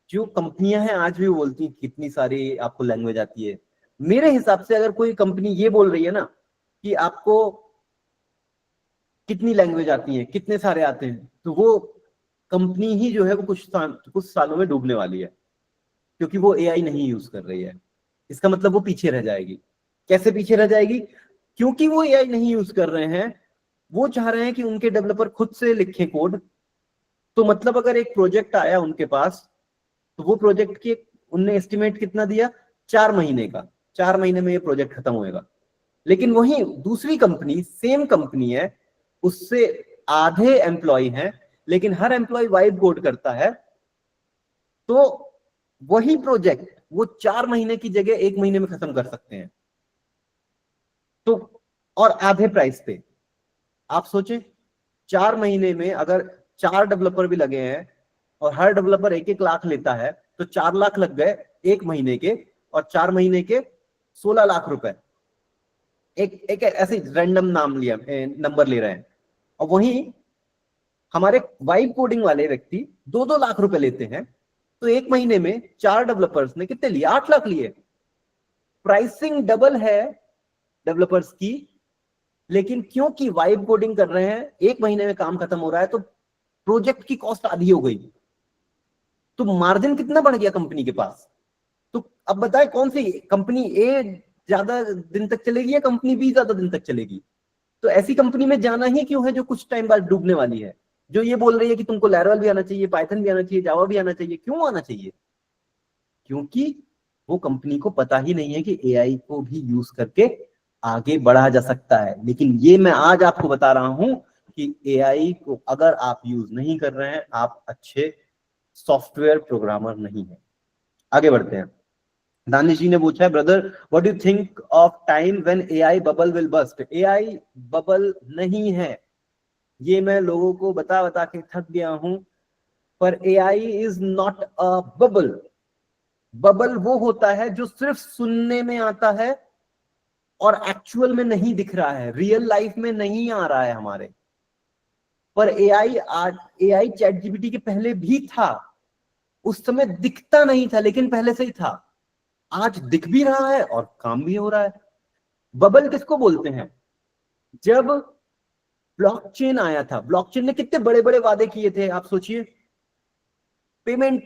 जो कंपनियां हैं आज भी बोलती हैं कितनी सारी आपको लैंग्वेज आती है। मेरे हिसाब से अगर कोई कंपनी ये बोल रही है ना कि आपको कितनी लैंग्वेज आती है, कितने सारे आते हैं, तो वो कंपनी ही जो है वो कुछ सालों में डूबने वाली है, क्योंकि वो AI नहीं यूज कर रही है। इसका मतलब वो पीछे रह जाएगी। कैसे पीछे रह जाएगी? क्योंकि वो AI नहीं यूज कर रहे हैं, वो चाह रहे हैं कि उनके डेवलपर खुद से लिखें कोड। तो मतलब अगर एक प्रोजेक्ट आया उनके पास, तो वो प्रोजेक्ट के उनने एस्टिमेट कितना दिया? 4 महीने का। 4 महीने में ये प्रोजेक्ट खत्म होएगा। लेकिन वही दूसरी कंपनी, सेम कंपनी है, उससे आधे एम्प्लॉय हैं, लेकिन हर एम्प्लॉय वाइब कोड करता है, तो वही प्रोजेक्ट वो 4 महीने की जगह 1 महीने में खत्म कर सकते हैं। तो और आधे प्राइस पे। आप सोचें, 4 महीने में अगर 4 डेवलपर भी लगे हैं और हर डेवलपर 1-1 लाख लेता है, तो 4 लाख लग गए 1 महीने के, और 4 महीने के 16 लाख रुपए। एक ऐसे रैंडम नाम लिया, नंबर ले रहे हैं। और वहीं हमारे वाइब कोडिंग वाले व्यक्ति 2-2 लाख रुपए लेते हैं, तो 1 महीने में 4 डेवलपर्स ने कितने लिए? 8 लाख लिए। प्राइसिंग डबल है डेवलपर्स की, लेकिन क्योंकि वाइब कोडिंग कर रहे हैं, 1 महीने में काम खत्म हो रहा है, तो प्रोजेक्ट की कॉस्ट आधी हो गई, तो मार्जिन कितना बढ़ गया कंपनी के पास। तो अब बताएं कौन सी कंपनी ए ज्यादा दिन तक चलेगी या कंपनी बी ज्यादा दिन तक चलेगी? तो ऐसी कंपनी में जाना ही क्यों है जो कुछ टाइम बाद डूबने वाली है, जो ये बोल रही है कि तुमको लैरवल भी आना चाहिए, पाइथन भी आना चाहिए, जावा भी आना चाहिए। क्यों आना चाहिए? क्योंकि वो कंपनी को पता ही नहीं है कि AI को भी यूज करके आगे बढ़ा जा सकता है। लेकिन ये मैं आज आपको बता रहा हूं कि AI को अगर आप यूज नहीं कर रहे हैं, आप अच्छे सॉफ्टवेयर प्रोग्रामर नहीं है। आगे बढ़ते हैं। दानिश जी ने पूछा है, brother what do you think of time when AI bubble will burst? AI bubble नहीं है, ये मैं लोगों को बता बता के थक गया हूं। पर AI is not a bubble. Bubble वो होता है जो सिर्फ सुनने में आता है और एक्चुअल में नहीं दिख रहा है, रियल लाइफ में नहीं आ रहा है हमारे। पर एआई चैट जीपीटी के पहले भी था, उस समय दिखता नहीं था लेकिन पहले से ही था। आज दिख भी रहा है और काम भी हो रहा है। बबल किसको बोलते हैं? जब ब्लॉकचेन आया था, ब्लॉकचेन ने कितने बड़े बड़े वादे किए थे, आप सोचिए। पेमेंट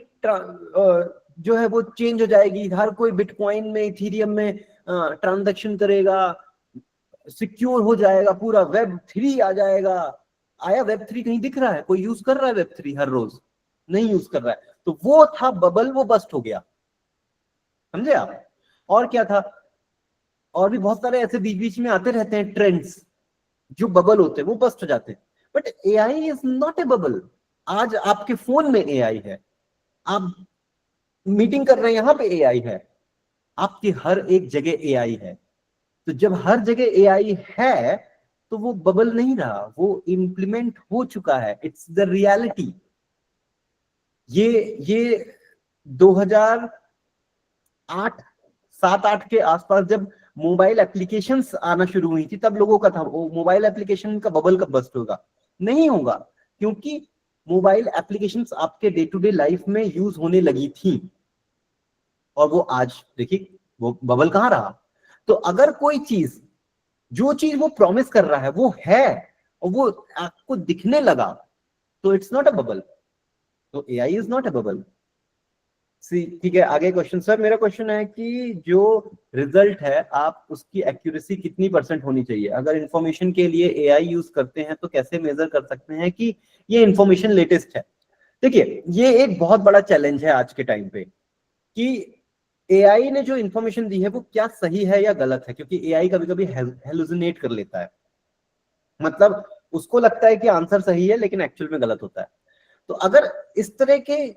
जो है वो चेंज हो जाएगी, हर कोई बिटकॉइन में, इथेरियम में ट्रांजैक्शन करेगा, सिक्योर हो जाएगा, पूरा वेब 3 आ जाएगा। आया वेब 3? कहीं दिख रहा है? कोई यूज कर रहा है वेब 3 हर रोज? नहीं यूज कर रहा है। तो वो था बबल, वो बस्ट हो गया, समझे आप? और क्या था? और भी बहुत सारे ऐसे बीच बीच में आते रहते हैं ट्रेंड्स, जो बबल होते हैं, वो बस्ट हो जाते हैं। But AI is not a bubble. आज आपके फोन में एआई है, आप मीटिंग कर रहे हैं, यहां पे एआई है, आपकी हर एक जगह एआई है। तो जब हर जगह एआई है तो वो बबल नहीं रहा, वो इम्प्लीमेंट हो चुका है, इट्स द रियलिटी। ये 2008 7-8 के आसपास जब मोबाइल एप्लीकेशंस आना शुरू हुई थी, तब लोगों का था वो मोबाइल एप्लीकेशन का बबल कब बस्ट होगा। नहीं होगा, क्योंकि मोबाइल एप्लीकेशंस आपके डे टू डे लाइफ में यूज होने लगी थी। और वो आज देखिए, वो बबल कहां रहा। तो अगर कोई चीज, जो चीज वो प्रॉमिस कर रहा है वो है और वो आपको दिखने लगा, तो इट्स नॉट अ बबल। तो AI is not a bubble. ठीक है, आगे क्वेश्चन। सर मेरा क्वेश्चन है कि जो रिजल्ट है, आप उसकी एक्यूरेसी कितनी % होनी चाहिए? अगर इंफॉर्मेशन के लिए एआई यूज करते हैं तो कैसे मेजर कर सकते हैं कि ये इंफॉर्मेशन लेटेस्ट है? देखिए, ये एक बहुत बड़ा चैलेंज है आज के टाइम पे कि एआई ने जो इंफॉर्मेशन दी है वो क्या सही है या गलत है, क्योंकि एआई कभी कभी हेलुसिनेट कर लेता है। मतलब उसको लगता है कि आंसर सही है लेकिन एक्चुअल में गलत होता है। तो अगर इस तरह के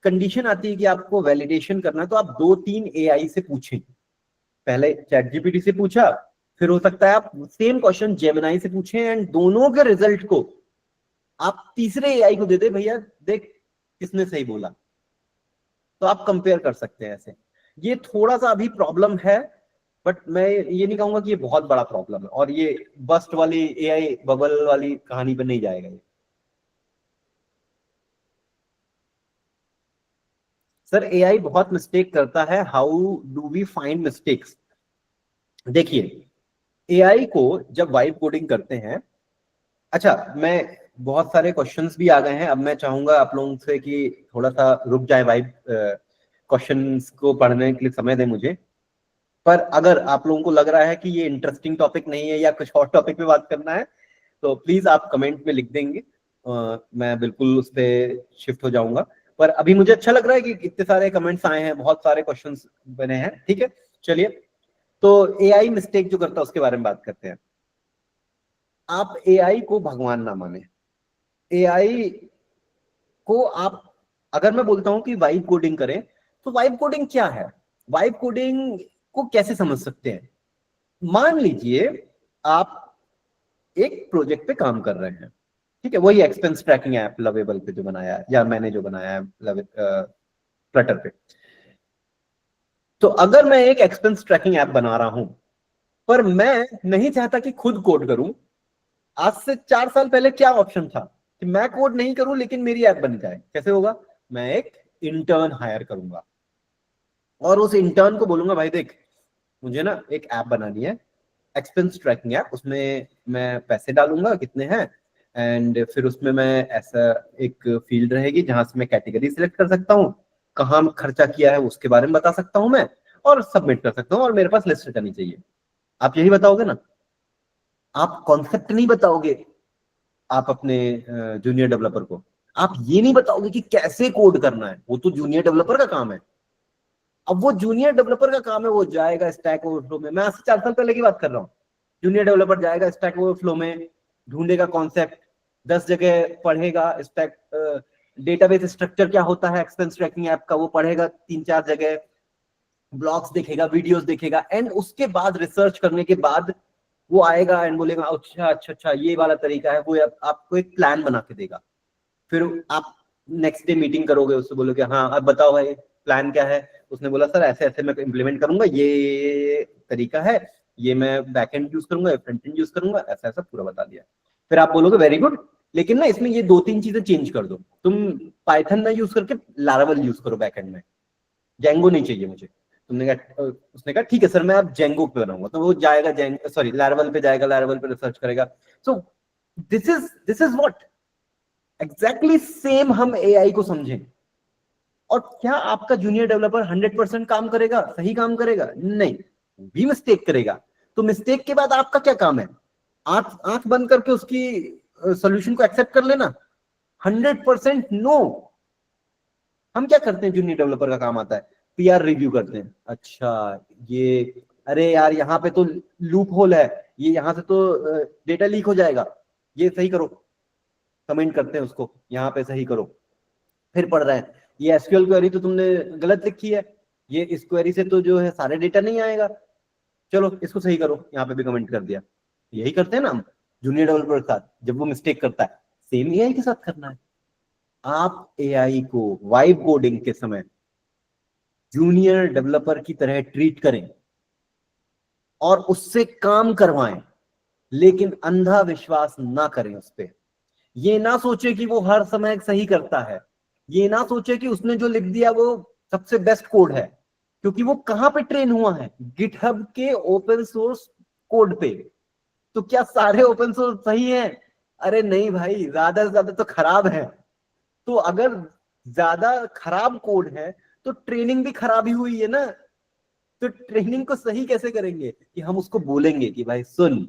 कंडीशन आती है कि आपको वैलिडेशन करना है, तो आप 2-3 एआई से पूछें। पहले चैट जीपीटी से पूछा, फिर हो सकता है आप सेम क्वेश्चन जेमिनाई से पूछें, एंड दोनों के रिजल्ट को आप तीसरे एआई को दे दे, भैया देख किसने सही बोला। तो आप कंपेयर कर सकते हैं ऐसे। ये थोड़ा सा अभी प्रॉब्लम है, बट मैं ये नहीं कहूंगा कि ये बहुत बड़ा प्रॉब्लम है, और ये बस्ट वाली एआई बबल वाली कहानी पे नहीं जाएगा ये। सर एआई बहुत मिस्टेक करता है, how do we find mistakes? देखिए, एआई को जब वाइब कोडिंग करते हैं, अच्छा मैं, बहुत सारे क्वेश्चंस भी आ गए हैं, अब मैं चाहूंगा आप लोगों से कि थोड़ा सा रुक जाए, वाइब क्वेश्चंस को पढ़ने के लिए समय दें मुझे। पर अगर आप लोगों को लग रहा है कि ये इंटरेस्टिंग टॉपिक नहीं है या कुछ और टॉपिक पे बात करना है, तो प्लीज आप कमेंट में लिख देंगे, मैं बिल्कुल उस पर शिफ्ट हो जाऊंगा। पर अभी मुझे अच्छा लग रहा है कि इतने सारे कमेंट्स आए हैं, बहुत सारे क्वेश्चंस बने हैं। ठीक है, चलिए, तो एआई मिस्टेक जो करता है उसके बारे में बात करते हैं। आप एआई को भगवान ना माने। एआई को आप, अगर मैं बोलता हूं कि वाइब कोडिंग करें, तो वाइब कोडिंग क्या है? वाइब कोडिंग को कैसे समझ सकते हैं? मान लीजिए आप एक प्रोजेक्ट पे काम कर रहे हैं, ठीक है, वही एक्सपेंस ट्रैकिंग ऐप लवेबल पे जो बनाया है, या मैंने जो बनाया है फ्लटर पे। तो अगर मैं एक एक्सपेंस ट्रैकिंग ऐप बना रहा हूं, पर मैं नहीं चाहता कि खुद कोड करूं, आज से 4 साल पहले क्या ऑप्शन था कि मैं कोड नहीं करूं लेकिन मेरी ऐप बन जाए? कैसे होगा? मैं एक इंटर्न हायर करूंगा और उस इंटर्न को बोलूंगा, भाई देख, मुझे ना एक ऐप बनानी है, एक्सपेंस ट्रैकिंग ऐप, उसमें मैं पैसे डालूंगा कितने हैं, एंड फिर उसमें मैं ऐसा एक फील्ड रहेगी जहां से मैं कैटेगरी सिलेक्ट कर सकता हूँ, कहाँ खर्चा किया है उसके बारे में बता सकता हूँ मैं, और सबमिट कर सकता हूँ, और मेरे पास लिस्ट करनी चाहिए। आप यही बताओगे ना? आप कॉन्सेप्ट नहीं बताओगे आप अपने जूनियर डेवलपर को, आप ये नहीं बताओगे कि कैसे कोड करना है, वो तो जूनियर डेवलपर का काम है। अब वो जूनियर डेवलपर का काम है, वो जाएगा स्टैक ओवरफ्लो में, मैं आज से 4 साल पहले की बात कर रहा हूँ, जूनियर डेवलपर जाएगा स्टैक ओवरफ्लो में, ढूंढेगा कॉन्सेप्ट, 10 जगह पढ़ेगा स्टैक डेटाबेस स्ट्रक्चर क्या होता है एक्सपेंस ट्रैकिंग ऐप का, वो पढ़ेगा 3-4 जगह, ब्लॉग्स देखेगा, वीडियोस देखेगा, एंड उसके बाद रिसर्च करने के बाद वो आएगा एंड बोलेगा अच्छा अच्छा अच्छा ये वाला तरीका है, वो आपको एक प्लान बना के देगा। फिर आप नेक्स्ट डे मीटिंग करोगे, उससे बोलोगे हाँ अब बताओ भाई प्लान क्या है, उसने बोला सर ऐसे ऐसे मैं इम्प्लीमेंट करूंगा, ये तरीका है, ये मैं बैकएंड यूज करूंगा, फ्रंट एंड यूज करूंगा, ऐसा ऐसा पूरा बता दिया। फिर आप बोलोगे वेरी गुड, लेकिन ना इसमें ये 2-3 चीजें चेंज कर दो, तुम पाइथन ना यूज करके लारावल यूज करो बैकएंड में, जेंगो नहीं चाहिए मुझे। तुमने कहा, उसने कहा ठीक है सर मैं अब जेंगो पे बनाऊंगा, तो वो जाएगा सॉरी लारावल पे जाएगा, लारावल पे रिसर्च करेगा। So this is what exactly same हम एआई को समझें। और क्या आपका जूनियर डेवलपर 100% काम करेगा, सही काम करेगा? नहीं, भी मिस्टेक करेगा। तो मिस्टेक के बाद आपका क्या काम है? आंख बंद करके उसकी सॉल्यूशन को एक्सेप्ट कर लेना? 100% नो। हम क्या करते हैं, जूनियर डेवलपर का काम आता है पीआर रिव्यू करते हैं, अच्छा ये अरे यार यहाँ पे तो लूप होल है, ये यहाँ से तो डेटा लीक हो जाएगा, ये सही करो, कमेंट करते हैं उसको यहाँ पे सही करो। फिर पढ़ रहे हैं ये एसक्यूएल क्वेरी तो तुमने गलत लिखी है, ये इस क्वेरी से तो जो है सारे डेटा नहीं आएगा, चलो इसको सही करो, यहाँ पे भी कमेंट कर दिया। यही करते हैं ना हम जूनियर डेवलपर के साथ जब वो मिस्टेक करता है, सेम एआई के साथ करना है। आप एआई को वाइब कोडिंग के समय जूनियर डेवलपर की तरह ट्रीट करें और उससे काम करवाएं, लेकिन अंधा विश्वास ना करें उस पर। ये ना सोचे कि वो हर समय सही करता है, ये ना सोचे कि उसने जो लिख दिया वो सबसे बेस्ट कोड है, क्योंकि वो कहां पे ट्रेन हुआ है? गिटहब के ओपन सोर्स कोड पे। तो क्या सारे ओपन सोर्स सही हैं? अरे नहीं भाई, ज्यादा से ज्यादा तो खराब है। तो अगर ज्यादा खराब कोड है तो ट्रेनिंग भी खराब ही हुई है ना। तो ट्रेनिंग को सही कैसे करेंगे कि हम उसको बोलेंगे कि भाई सुन,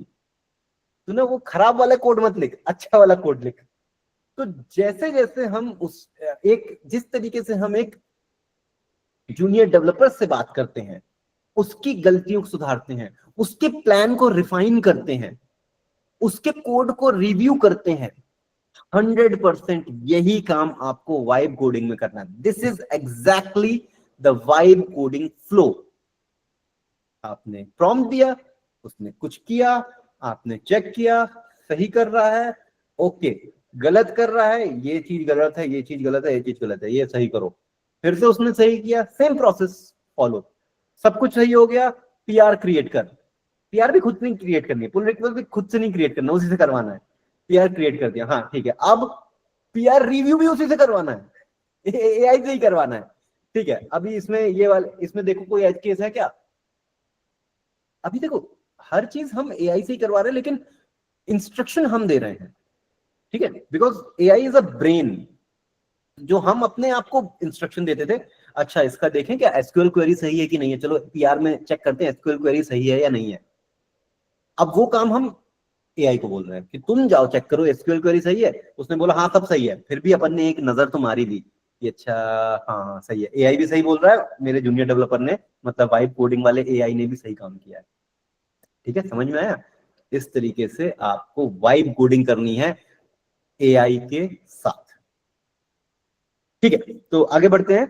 तू ना वो खराब वाला कोड मत लिख, अच्छा वाला कोड लिख। तो जैसे जैसे हम जिस तरीके से हम एक जूनियर डेवलपर से बात करते हैं, उसकी गलतियों को सुधारते हैं, उसके प्लान को रिफाइन करते हैं, उसके कोड को रिव्यू करते हैं, 100% यही काम आपको वाइब कोडिंग में करना है। This is exactly the vibe coding flow. आपने प्रॉम्प्ट दिया, उसने कुछ किया, आपने चेक किया सही कर रहा है, ओके, गलत कर रहा है, ये चीज गलत है, ये चीज गलत है, ये चीज गलत है, ये सही करो। फिर से उसने सही किया, सेम प्रोसेस फॉलो, सब कुछ सही हो गया, पीआर क्रिएट कर। पीआर भी खुद नहीं क्रिएट करनी है, पुल रिक्वेस्ट भी खुद से नहीं क्रिएट करना, उसी से करवाना है। पीआर क्रिएट कर दिया, हाँ ठीक है, अब पीआर रिव्यू भी उसी से करवाना है, एआई से ही करवाना है। ठीक है, अभी इसमें ये वाले इसमें देखो कोई एज केस है क्या? अभी देखो हर चीज हम एआई से ही करवा रहे हैं, लेकिन इंस्ट्रक्शन हम दे रहे हैं, ठीक है, because AI is a brain. जो हम अपने आप को इंस्ट्रक्शन देते थे, अच्छा इसका देखें क्या एसक्यूएल क्वेरी सही है कि नहीं है, चलो पीआर में चेक करते हैं एसक्यूएल क्वेरी सही है या नहीं है। अब वो काम हम एआई को बोल रहे हैं कि तुम जाओ चेक करो एसक्यूएल क्वेरी सही है, उसने बोला हाँ सब सही है, फिर भी अपन ने एक नजर तो मारी दी कि अच्छा हाँ हाँ सही है, एआई भी सही बोल रहा है, मेरे जूनियर डेवलपर ने मतलब वाइब कोडिंग वाले एआई ने भी सही काम किया है। ठीक है, समझ में आया? इस तरीके से आपको वाइब कोडिंग करनी है एआई के साथ। ठीक है, तो आगे बढ़ते हैं।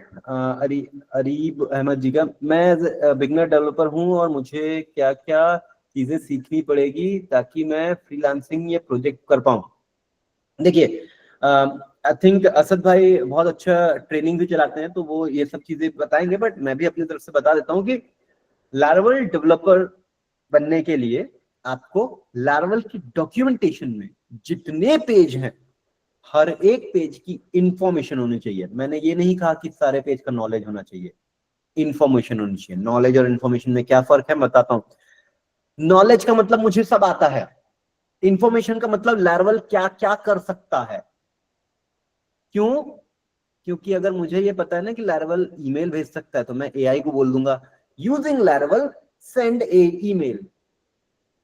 अरीब अहमद जी का, मैं बिगनर डेवलपर हूं और मुझे क्या क्या चीजें सीखनी पड़ेगी ताकि मैं फ्रीलांसिंग या प्रोजेक्ट कर पाऊं? देखिए आई थिंक असद भाई बहुत अच्छा ट्रेनिंग भी चलाते हैं, तो वो ये सब चीजें बताएंगे, बट मैं भी अपनी तरफ से बता देता हूँ कि लारावल डेवलपर बनने के लिए आपको लारावल की डॉक्यूमेंटेशन में जितने पेज हैं, हर एक पेज की इंफॉर्मेशन होनी चाहिए। मैंने ये नहीं कहा कि सारे पेज का नॉलेज होना चाहिए, इंफॉर्मेशन होनी चाहिए। नॉलेज और इंफॉर्मेशन में क्या फर्क है बताता हूं। नॉलेज का मतलब मुझे सब आता है, इंफॉर्मेशन का मतलब लारावल क्या क्या कर सकता है। क्यों? क्योंकि अगर मुझे ये पता है ना कि लारावल ईमेल भेज सकता है, तो मैं एआई को बोल दूंगा यूजिंग लारावल सेंड ए ईमेल।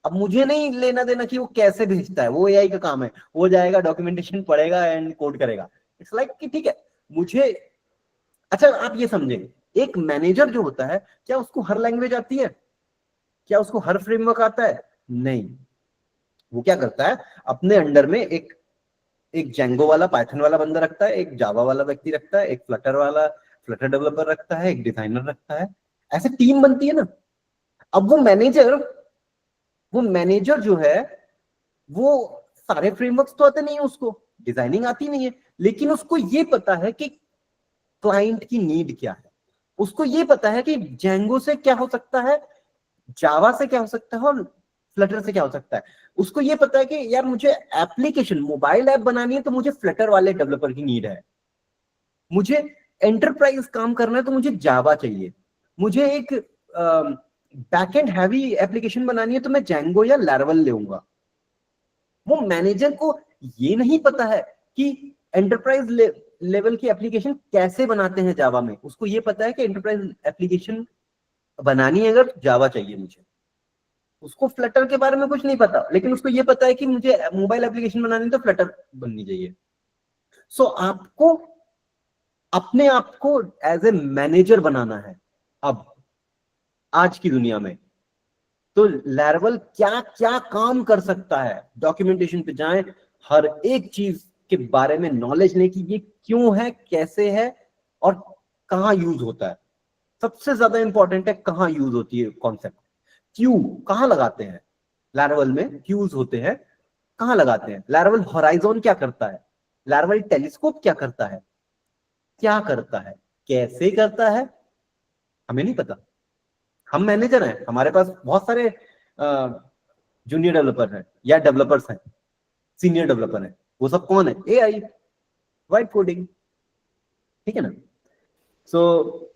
अब मुझे नहीं लेना देना कि वो कैसे भेजता है, वो एआई का काम है, वो जाएगा डॉक्यूमेंटेशन पढ़ेगा एंड कोड करेगा। इट्स लाइक कि ठीक है मुझे, अच्छा आप ये समझेंगे, एक मैनेजर जो होता है क्या उसको हर लैंग्वेज आती है? क्या उसको हर फ्रेमवर्क आता है? नहीं। वो क्या करता है, अपने अंडर में एक जेंगो वाला पाइथन वाला बंदा रखता है, एक जावा वाला व्यक्ति रखता है, एक फ्लटर डेवलपर रखता है, एक डिजाइनर रखता है, ऐसे टीम बनती है ना। अब वो मैनेजर जो है वो सारे फ्रेमवर्क्स तो आते नहीं है, उसको डिजाइनिंग आती नहीं है, लेकिन उसको ये पता है कि क्लाइंट की नीड क्या है, उसको ये पता है कि जेंगो से क्या हो सकता है, जावा से क्या हो सकता है और फ्लटर से क्या हो सकता है। उसको ये पता है कि यार मुझे एप्लीकेशन मोबाइल ऐप बनानी है तो मुझे फ्लटर वाले डेवलपर की नीड है, मुझे एंटरप्राइज काम करना है तो मुझे जावा चाहिए, मुझे एक बैकएंड हैवी एप्लीकेशन बनानी है तो मैं जेंगो या लैरवल लेऊंगा। वो मैनेजर को ये नहीं पता है कि एंटरप्राइज लेवल की एप्लीकेशन कैसे बनाते हैं जावा में, उसको ये पता है कि एंटरप्राइज एप्लीकेशन बनानी है अगर जावा चाहिए मुझे। उसको फ्लटर के बारे में कुछ नहीं पता, लेकिन उसको ये पता है कि मुझे मोबाइल एप्लीकेशन बनानी है तो फ्लटर बननी चाहिए। सो आपको अपने आप को एज ए मैनेजर बनाना है अब आज की दुनिया में। तो लैरवल क्या क्या काम कर सकता है, डॉक्यूमेंटेशन पे जाएं, हर एक चीज के बारे में नॉलेज लें कि ये क्यों है, कैसे है और कहाँ यूज होता है। सबसे ज्यादा इंपॉर्टेंट है कहाँ यूज होती है कॉन्सेप्ट, क्यू कहाँ लगाते हैं, लैरवल में क्यूज होते हैं कहाँ लगाते हैं, लैरवल होराइजन क्या करता है, लैरवल टेलीस्कोप क्या करता है, क्या करता है, कैसे करता है, हमें नहीं पता। हम मैनेजर हैं, हमारे पास बहुत सारे जूनियर डेवलपर हैं या डेवलपर्स हैं, सीनियर डेवलपर हैं, वो सब कौन है, एआई, वाइब कोडिंग, ठीक है ना। सो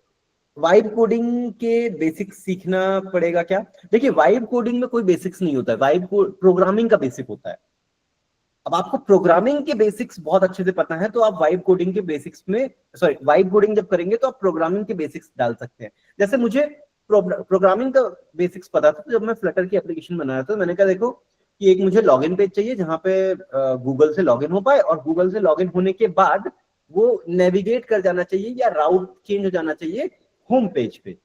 वाइब कोडिंग के बेसिक्स सीखना पड़ेगा क्या। देखिए वाइब कोडिंग में कोई बेसिक्स नहीं होता है, वाइब प्रोग्रामिंग का बेसिक होता है। अब आपको प्रोग्रामिंग के बेसिक्स बहुत अच्छे से पता है तो आप वाइब कोडिंग के बेसिक्स में, सॉरी वाइब कोडिंग जब करेंगे तो आप प्रोग्रामिंग के बेसिक्स डाल सकते हैं। जैसे मुझे प्रोग्रामिंग का बेसिक्स पता था, तो जब मैं फ्लटर की एप्लीकेशन बनाया था मैंने कहा देखो कि एक मुझे लॉगिन पेज चाहिए जहां पे गूगल से लॉगिन हो पाए, और गूगल से लॉगिन होने के बाद वो नेविगेट कर जाना चाहिए या राउट चेंज हो जाना चाहिए होम पेज पे,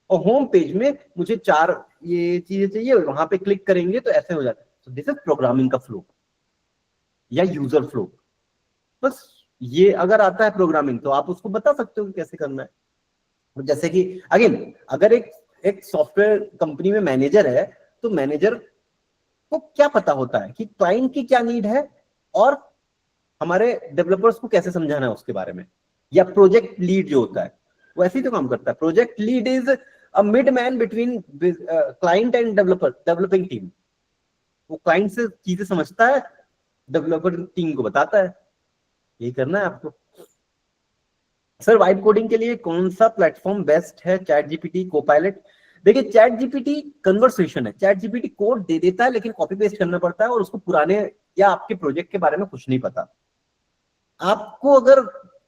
और होम पेज में मुझे 4 ये चीजें चाहिए, वहां पे क्लिक करेंगे तो ऐसे हो जाता है। सो दिस इज प्रोग्रामिंग का फ्लो या यूजर फ्लो। बस ये अगर आता है प्रोग्रामिंग तो आप उसको बता सकते हो कि कैसे करना है। जैसे कि अगेन अगर एक सॉफ्टवेयर कंपनी में मैनेजर है तो मैनेजर को क्या पता होता है कि क्लाइंट की क्या नीड है और हमारे डेवलपर्स को कैसे समझाना है उसके बारे में। या प्रोजेक्ट लीड जो होता है वो ऐसे ही तो काम करता है, project lead is a mid man between client and developing team. वो क्लाइंट से चीजें समझता है, डेवलपर टीम को बताता है, यही करना है आपको। सर वाइब कोडिंग के लिए कौन सा प्लेटफॉर्म बेस्ट है, चैट जीपीटी, कोपायलट। देखिए चैट जीपीटी कन्वर्सेशन है, चैट जीपीटी कोड दे देता है लेकिन कॉपी पेस्ट करना पड़ता है और उसको पुराने या आपके प्रोजेक्ट के बारे में कुछ नहीं पता। आपको अगर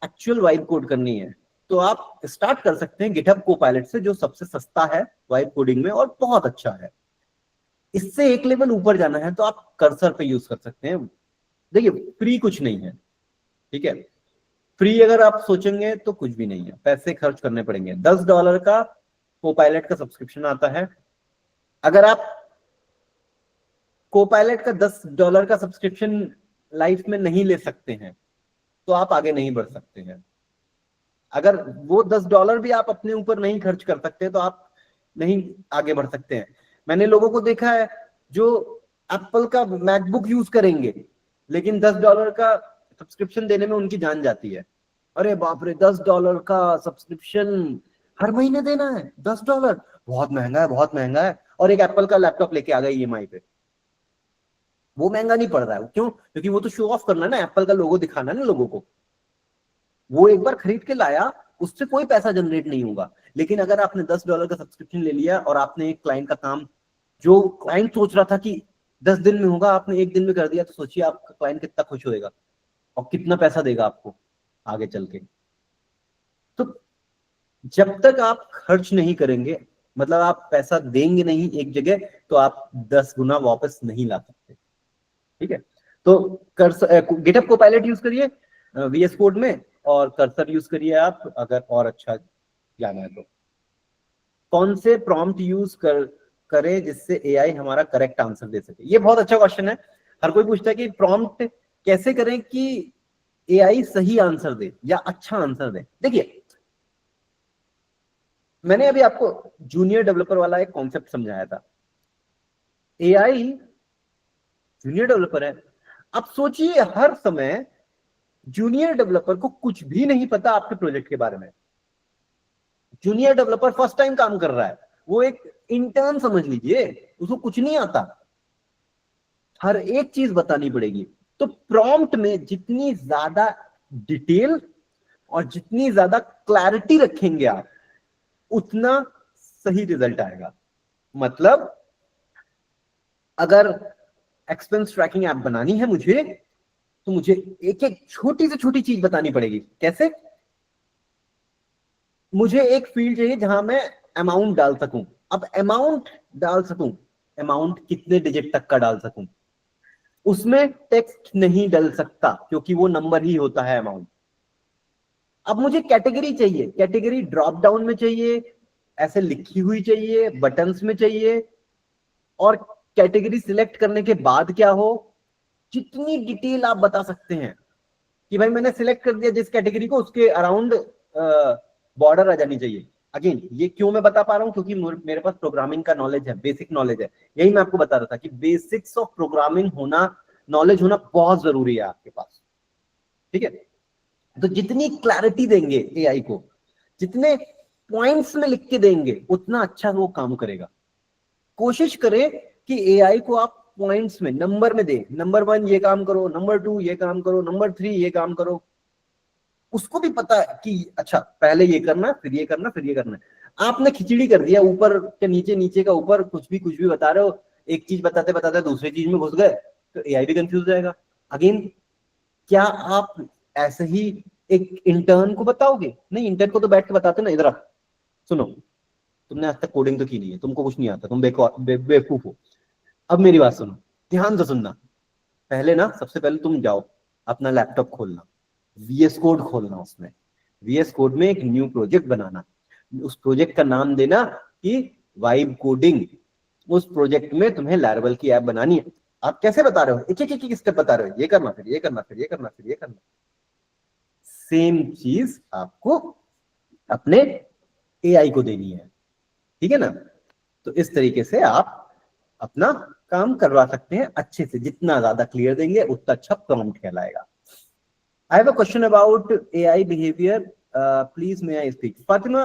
एक्चुअल वाइब कोड करनी है तो आप स्टार्ट कर सकते हैं गिटहब कोपायलट से, जो सबसे सस्ता है वाइब कोडिंग में और बहुत अच्छा है। इससे एक लेवल ऊपर जाना है तो आप कर्सर पे यूज कर सकते हैं। देखिए फ्री कुछ नहीं है, ठीक है, फ्री अगर आप सोचेंगे तो कुछ भी नहीं है, पैसे खर्च करने पड़ेंगे। $10 का कोपायलट का सब्सक्रिप्शन आता है। अगर आप कोपायलट का $10 का सब्सक्रिप्शन लाइफ में नहीं ले सकते हैं तो आप आगे नहीं बढ़ सकते हैं। अगर वो $10 भी आप अपने ऊपर नहीं खर्च कर सकते तो आप नहीं आगे बढ़ सकते हैं। मैंने लोगों को देखा है जो एप्पल का मैकबुक यूज करेंगे लेकिन $10 का सब्सक्रिप्शन देने में उनकी जान जाती है। अरे बाप रे, $10 का सब्सक्रिप्शन हर महीने देना है, $10 बहुत महंगा है, बहुत महंगा है। और एक एप्पल का लैपटॉप लेके आ गए ईएमआई पे, वो महंगा नहीं पड़ रहा है। क्यों? क्योंकि वो तो शो ऑफ करना है ना, एप्पल का लोगो दिखाना है ना लोगों को। वो एक बार खरीद के लाया, उससे कोई पैसा जनरेट नहीं होगा। लेकिन अगर आपने $10 का सब्सक्रिप्शन ले लिया और आपने एक क्लाइंट का काम जो क्लाइंट सोच रहा था कि 10 दिन में होगा, आपने 1 दिन में कर दिया, तो सोचिए आपका क्लाइंट कितना खुश होएगा और कितना पैसा देगा आपको आगे चल के। तो जब तक आप खर्च नहीं करेंगे, मतलब आप पैसा देंगे नहीं एक जगह, तो आप 10 गुना वापस नहीं ला सकते, ठीक है। तो गिटहब कोपायलट यूज करिए वीएस कोड में, और कर्सर यूज करिए आप अगर और अच्छा जाना है तो। कौन से प्रॉम्प्ट यूज करें जिससे एआई हमारा करेक्ट आंसर दे सके। ये बहुत अच्छा क्वेश्चन है। हर कोई पूछता है कि प्रॉम्प्ट कैसे करें कि एआई सही आंसर दे या अच्छा आंसर दे। देखिए मैंने अभी आपको जूनियर डेवलपर वाला एक कॉन्सेप्ट समझाया था। एआई जूनियर डेवलपर है। अब सोचिए हर समय जूनियर डेवलपर को कुछ भी नहीं पता आपके प्रोजेक्ट के बारे में। जूनियर डेवलपर फर्स्ट टाइम काम कर रहा है, वो एक इंटर्न समझ लीजिए, उसको कुछ नहीं आता, हर एक चीज बतानी पड़ेगी। तो प्रॉम्प्ट में जितनी ज्यादा डिटेल और जितनी ज्यादा क्लैरिटी रखेंगे आप, उतना सही रिजल्ट आएगा। मतलब अगर एक्सपेंस ट्रैकिंग ऐप बनानी है मुझे, तो मुझे एक एक छोटी से छोटी चीज बतानी पड़ेगी। कैसे? मुझे एक फील्ड चाहिए जहां मैं अमाउंट डाल सकूं। अब अमाउंट डाल सकूं, अमाउंट कितने डिजिट तक का डाल सकूं, उसमें टेक्स्ट नहीं डल सकता क्योंकि वो नंबर ही होता है अमाउंट। अब मुझे कैटेगरी चाहिए, कैटेगरी ड्रॉप डाउन में चाहिए, ऐसे लिखी हुई चाहिए, बटन्स में चाहिए, और कैटेगरी सिलेक्ट करने के बाद क्या हो, जितनी डिटेल आप बता सकते हैं कि भाई मैंने सिलेक्ट कर दिया जिस कैटेगरी को, उसके अराउंड बॉर्डर आ जानी चाहिए। अगेन ये क्यों मैं बता पा रहा हूं, क्योंकि मेरे पास प्रोग्रामिंग का नॉलेज है, बेसिक नॉलेज है। यही मैं आपको बता रहा था कि बेसिक्स ऑफ प्रोग्रामिंग होना, नॉलेज होना बहुत जरूरी है आपके पास। ठीक है, तो जितनी क्लैरिटी देंगे एआई को, जितने पॉइंट्स में लिख के देंगे, उतना अच्छा वो काम करेगा। कोशिश करें कि एआई को आप पॉइंट्स में, नंबर में दें। नंबर 1 ये काम करो, नंबर 2 ये काम करो, नंबर 3 ये काम करो। उसको भी पता है कि अच्छा पहले ये करना, फिर ये करना, फिर ये करना। आपने खिचड़ी कर दिया, ऊपर के नीचे, नीचे का ऊपर, कुछ भी बता रहे हो, एक चीज बताते बताते दूसरी चीज में घुस गए, तो एआई भी कंफ्यूज हो जाएगा। अगेन, क्या आप ऐसे ही एक इंटर्न को बताओगे? नहीं, इंटर्न को तो बैठ के बताते ना, इधर सुनो, तुमने आज तक कोडिंग तो की नहीं है, तुमको कुछ नहीं आता, तुम बेवकूफ हो। अब मेरी बात सुनो, ध्यान से सुनना। पहले ना, सबसे पहले तुम जाओ, अपना लैपटॉप खोलना, VS कोड खोलना, उसमें VS कोड में एक न्यू प्रोजेक्ट बनाना, उस प्रोजेक्ट का नाम देना कि वाइब कोडिंग। उस प्रोजेक्ट में तुम्हें लैरावेल की ऐप बनानी है। आप कैसे बता रहे हो, एक एक स्टेप बता रहे हो, ये करना, फिर ये करना, फिर ये करना, फिर ये करना। सेम चीज आपको अपने एआई को देनी है। ठीक है ना? तो इस तरीके से आप अपना काम करवा सकते हैं अच्छे से। जितना ज्यादा क्लियर देंगे, उतना अच्छा प्रॉम्प्ट कहलाएगा। I have a question about AI behaviour, please may I speak. Fatima,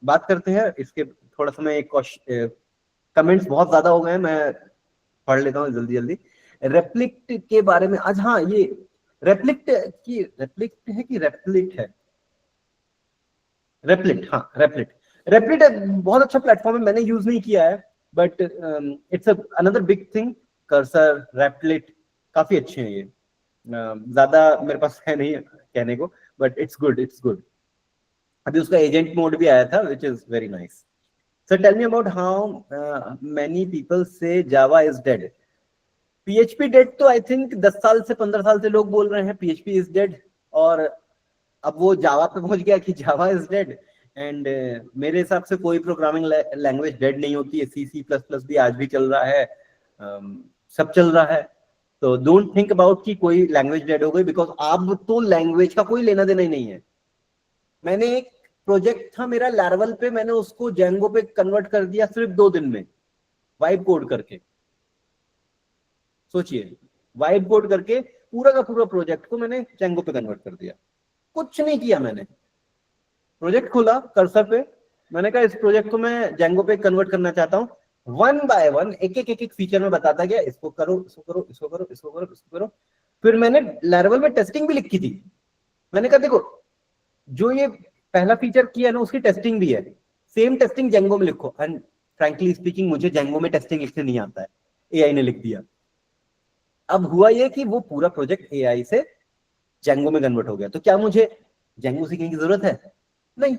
बात करते हैं इसके थोड़ा समय। एक कमेंट्स बहुत ज्यादा हो गए हैं, मैं पढ़ लेता हूँ जल्दी जल्दी। रेप्लिक्ट के बारे में आज, हाँ, ये रेप्लिक्ट है कि रेप्लिट है? रेप्लिट, हाँ, रेप्लिट बहुत अच्छा प्लेटफॉर्म है, मैंने यूज नहीं किया है, but it's another big thing. Cursor, Replit काफी अच्छे हैं ये। ज्यादा मेरे पास है नहीं कहने को, but it's good, it's good. अभी उसका एजेंट मोड भी आया था, which is very nice. Sir tell me about how many people say Java is dead. PHP dead तो आई थिंक 10 साल से 15 साल से लोग बोल रहे हैं PHP इज डेड, और अब वो जावा पे पहुंच गया कि जावा इज डेड। एंड मेरे हिसाब से कोई प्रोग्रामिंग लैंग्वेज डेड नहीं होती है। C++ भी आज भी चल रहा है, सब चल रहा है। तो डोंट थिंक अबाउट कि कोई लैंग्वेज डेड हो गई, बिकॉज अब तो लैंग्वेज का कोई लेना देना ही नहीं है। मैंने एक प्रोजेक्ट था मेरा लैरावेल पे, मैंने उसको जेंगो पे कन्वर्ट कर दिया सिर्फ 2 दिन में, वाइब कोड करके। सोचिए, वाइब कोड करके पूरा का पूरा प्रोजेक्ट को मैंने जेंगो पे कन्वर्ट कर दिया। कुछ नहीं किया मैंने, प्रोजेक्ट खोला कर्सर पे, मैंने कहा इस प्रोजेक्ट को मैं जेंगो पे कन्वर्ट करना चाहता हूँ। 1 बाय 1 एक फीचर में बताता गया, इसको करो, इसको करो, इसको करो, इसको करो, इसको करो। फिर मैंने लैरावेल में टेस्टिंग भी लिखी थी। मैंने कहा देखो, जो ये पहला फीचर किया ना, उसकी टेस्टिंग भी है, सेम टेस्टिंग जेंगो में लिखो। एंड फ्रैंकली स्पीकिंग, मुझे जेंगो में टेस्टिंग लिखने नहीं आता है, एआई ने लिख दिया। अब हुआ ये कि वो पूरा प्रोजेक्ट एआई से जेंगो में कन्वर्ट हो गया। तो क्या मुझे जेंगो सीखने की जरूरत है? नहीं।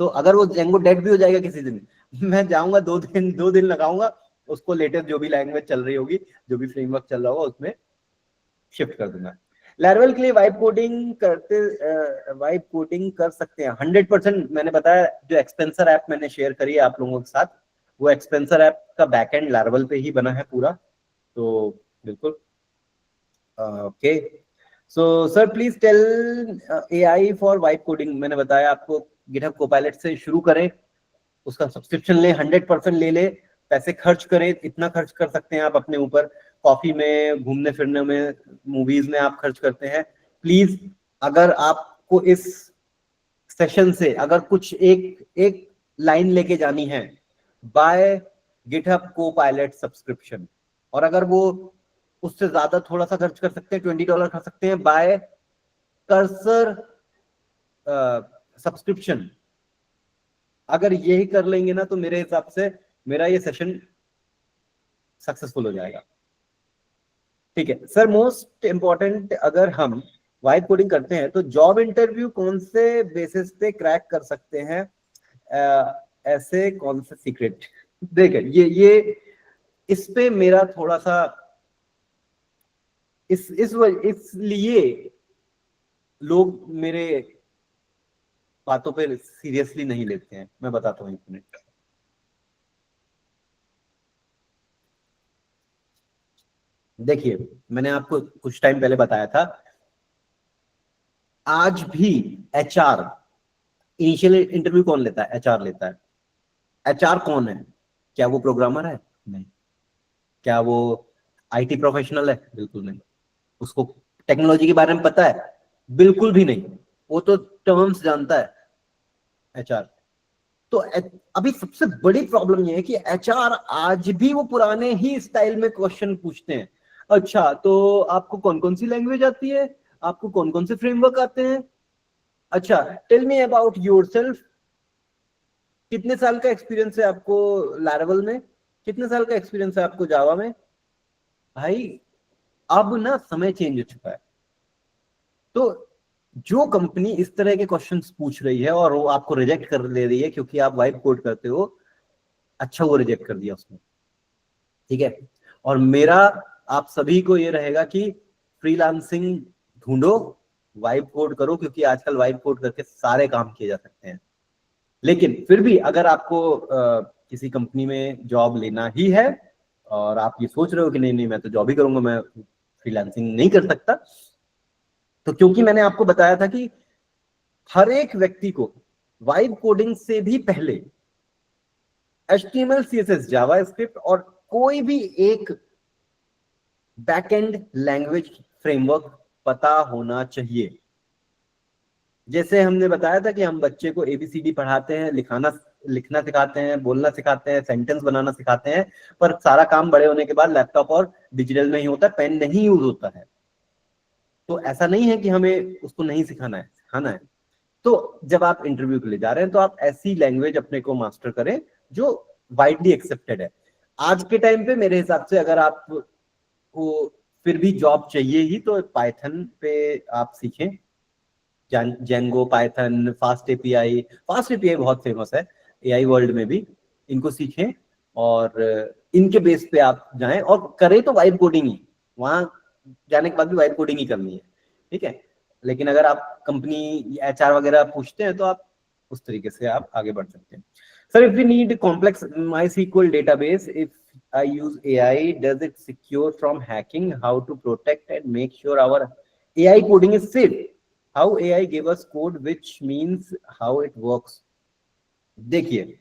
सो अगर वो जेंगो डेड भी हो जाएगा किसी दिन, मैं जाऊंगा 2 दिन लगाऊंगा, उसको लेटेस्ट जो भी लैंग्वेज चल रही होगी, जो भी फ्रेमवर्क चल रहा होगा, उसमें शिफ्ट कर दूंगा। लैरावेल के लिए वाइब कोडिंग कर सकते हैं 100%। मैंने बताया, जो एक्सपेंसर ऐप मैंने शेयर करी है आप लोगों के साथ, वो एक्सपेंसर ऐप का बैकएंड लैरावेल पे ही बना है पूरा। तो बिल्कुल okay. So sir please tell AI for vibe coding. मैंने बताया आपको, गिटहब कोपायलट से शुरू करें, उसका सब्सक्रिप्शन ले, 100% ले ले, पैसे खर्च करें। इतना खर्च कर सकते हैं आप अपने ऊपर, कॉफी में, घूमने फिरने में, मूवीज में आप खर्च करते हैं। प्लीज अगर आपको इस सेशन से अगर कुछ एक लाइन लेके जानी है, बाय गिटहब कोपायलट सब्सक्रिप्शन, और अगर वो उससे ज्यादा थोड़ा सा खर्च कर सकते हैं, $20 कर सकते हैं, बाय कर्सर सब्सक्रिप्शन। अगर यही कर लेंगे ना तो मेरे हिसाब से मेरा ये सेशन सक्सेसफुल हो जाएगा। ठीक है सर, मोस्ट इंपॉर्टेंट, अगर हम वाइब कोडिंग करते हैं तो जॉब इंटरव्यू कौन से बेसिस पे क्रैक कर सकते हैं, ऐसे कौन से सीक्रेट? देखिए ये इस पे मेरा थोड़ा सा इसलिए लोग मेरे बातों पे सीरियसली नहीं लेते हैं। मैं बताता हूँ, एक मिनट। देखिए, मैंने आपको कुछ टाइम पहले बताया था, आज भी एचआर, इनिशियल इंटरव्यू कौन लेता है? एचआर लेता है। एचआर कौन है? क्या वो प्रोग्रामर है? नहीं। क्या वो आईटी प्रोफेशनल है? बिल्कुल नहीं। उसको टेक्नोलॉजी के बारे में पता है? बिल्कुल भी नहीं। वो तो टर्म्स जानता है एचआर। तो अभी सबसे बड़ी प्रॉब्लम ये है कि एचआर आज भी वो पुराने ही स्टाइल में क्वेश्चन पूछते हैं। अच्छा, तो आपको कौन कौन सी लैंग्वेज आती है? आपको कौन कौन से फ्रेमवर्क आते हैं? अच्छा, टेल मी अबाउट योरसेल्फ। कितने साल का एक्सपीरियंस है आपको लैरावेल में? कितने साल का एक्सपीरियंस है आपको जावा में? भाई, अब ना समय चेंज हो चुका है। तो जो कंपनी इस तरह के क्वेश्चंस पूछ रही है और वो आपको रिजेक्ट कर ले रही है क्योंकि आप वाइब कोड करते हो, अच्छा वो रिजेक्ट कर दिया उसने। ठीक है, और मेरा आप सभी को ये रहेगा कि फ्रीलांसिंग ढूंढो, वाइब कोड करो, क्योंकि आजकल वाइब कोड करके सारे काम किए जा सकते हैं। लेकिन फिर भी अगर आपको किसी कंपनी में जॉब लेना ही है और आप ये सोच रहे हो कि नहीं नहीं मैं तो जॉब ही करूंगा, मैं फ्रीलांसिंग नहीं कर सकता, तो क्योंकि मैंने आपको बताया था कि हर एक व्यक्ति को वाइब कोडिंग से भी पहले HTML, CSS, जावास्क्रिप्ट और कोई भी एक बैकएंड लैंग्वेज फ्रेमवर्क पता होना चाहिए। जैसे हमने बताया था कि हम बच्चे को ABCD पढ़ाते हैं, लिखना सिखाते हैं, बोलना सिखाते हैं, सेंटेंस बनाना सिखाते हैं, पर सारा काम बड़े होने के बाद लैपटॉप और डिजिटल में ही होता है, पेन नहीं यूज होता है। तो ऐसा नहीं है कि हमें उसको नहीं सिखाना है, सिखाना है। तो जब आप इंटरव्यू के लिए जा रहे हैं तो आप ऐसी लैंग्वेज अपने को मास्टर करें जो वाइडली एक्सेप्टेड है। आज के टाइम पे मेरे हिसाब से अगर आपको फिर भी जॉब चाहिए ही तो पाइथन पे आप सीखें, जेंगो, पाइथन, फास्ट एपीआई बहुत फेमस है एआई वर्ल्ड में भी, इनको सीखें और इनके बेस पे आप जाएं और करें तो वाइब कोडिंग ही, वहां जाने के बाद भी वाइब कोडिंग ही करनी है। ठीक है, लेकिन अगर आप कंपनी एचआर वगैरह पूछते हैं तो आप उस तरीके से आप आगे बढ़ सकते हैं। Sir, if we need complex MySQL database, if I use AI, does it secure from hacking? How to protect and make sure our AI coding is safe? How AI gave us code, which means how it works? देखिए,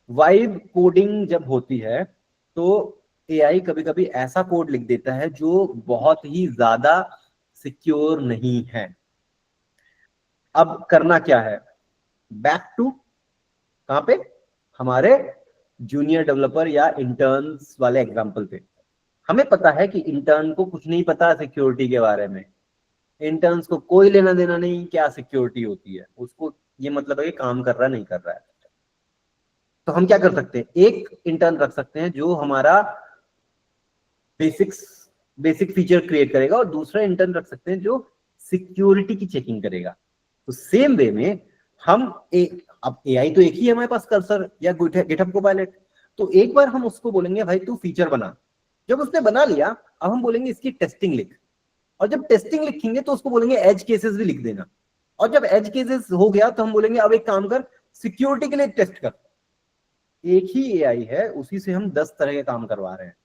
वाइब कोडिंग जब होती है तो एआई कभी कभी ऐसा कोड लिख देता है जो बहुत ही ज्यादा सिक्योर नहीं है। अब करना क्या है? बैक टू कहां पे? हमारे जूनियर डेवलपर या इंटर्न्स वाले एग्जांपल पे। हमें पता है कि इंटर्न को कुछ नहीं पता सिक्योरिटी के बारे में। इंटर्न्स को कोई लेना देना नहीं क्या सिक्योरिटी होती है, उसको ये मतलब है कि काम कर रहा है नहीं कर रहा है। तो हम क्या कर सकते हैं? एक इंटर्न रख सकते हैं जो हमारा बेसिक फीचर क्रिएट करेगा और दूसरा इंटर्न रख सकते हैं जो सिक्योरिटी की चेकिंग करेगा। तो सेम वे में हम अब एआई तो एक ही है हमारे पास, कर्सर या गिटहब कोपायलट। तो एक बार हम उसको बोलेंगे भाई तू फीचर बना, जब उसने बना लिया अब हम बोलेंगे इसकी टेस्टिंग लिख, और जब टेस्टिंग लिखेंगे तो उसको बोलेंगे एज केसेस भी लिख देना, और जब एज केसेस हो गया तो हम बोलेंगे अब एक काम कर, सिक्योरिटी के लिए टेस्ट कर। एक ही एआई है, उसी से हम 10 तरह के काम करवा रहे हैं।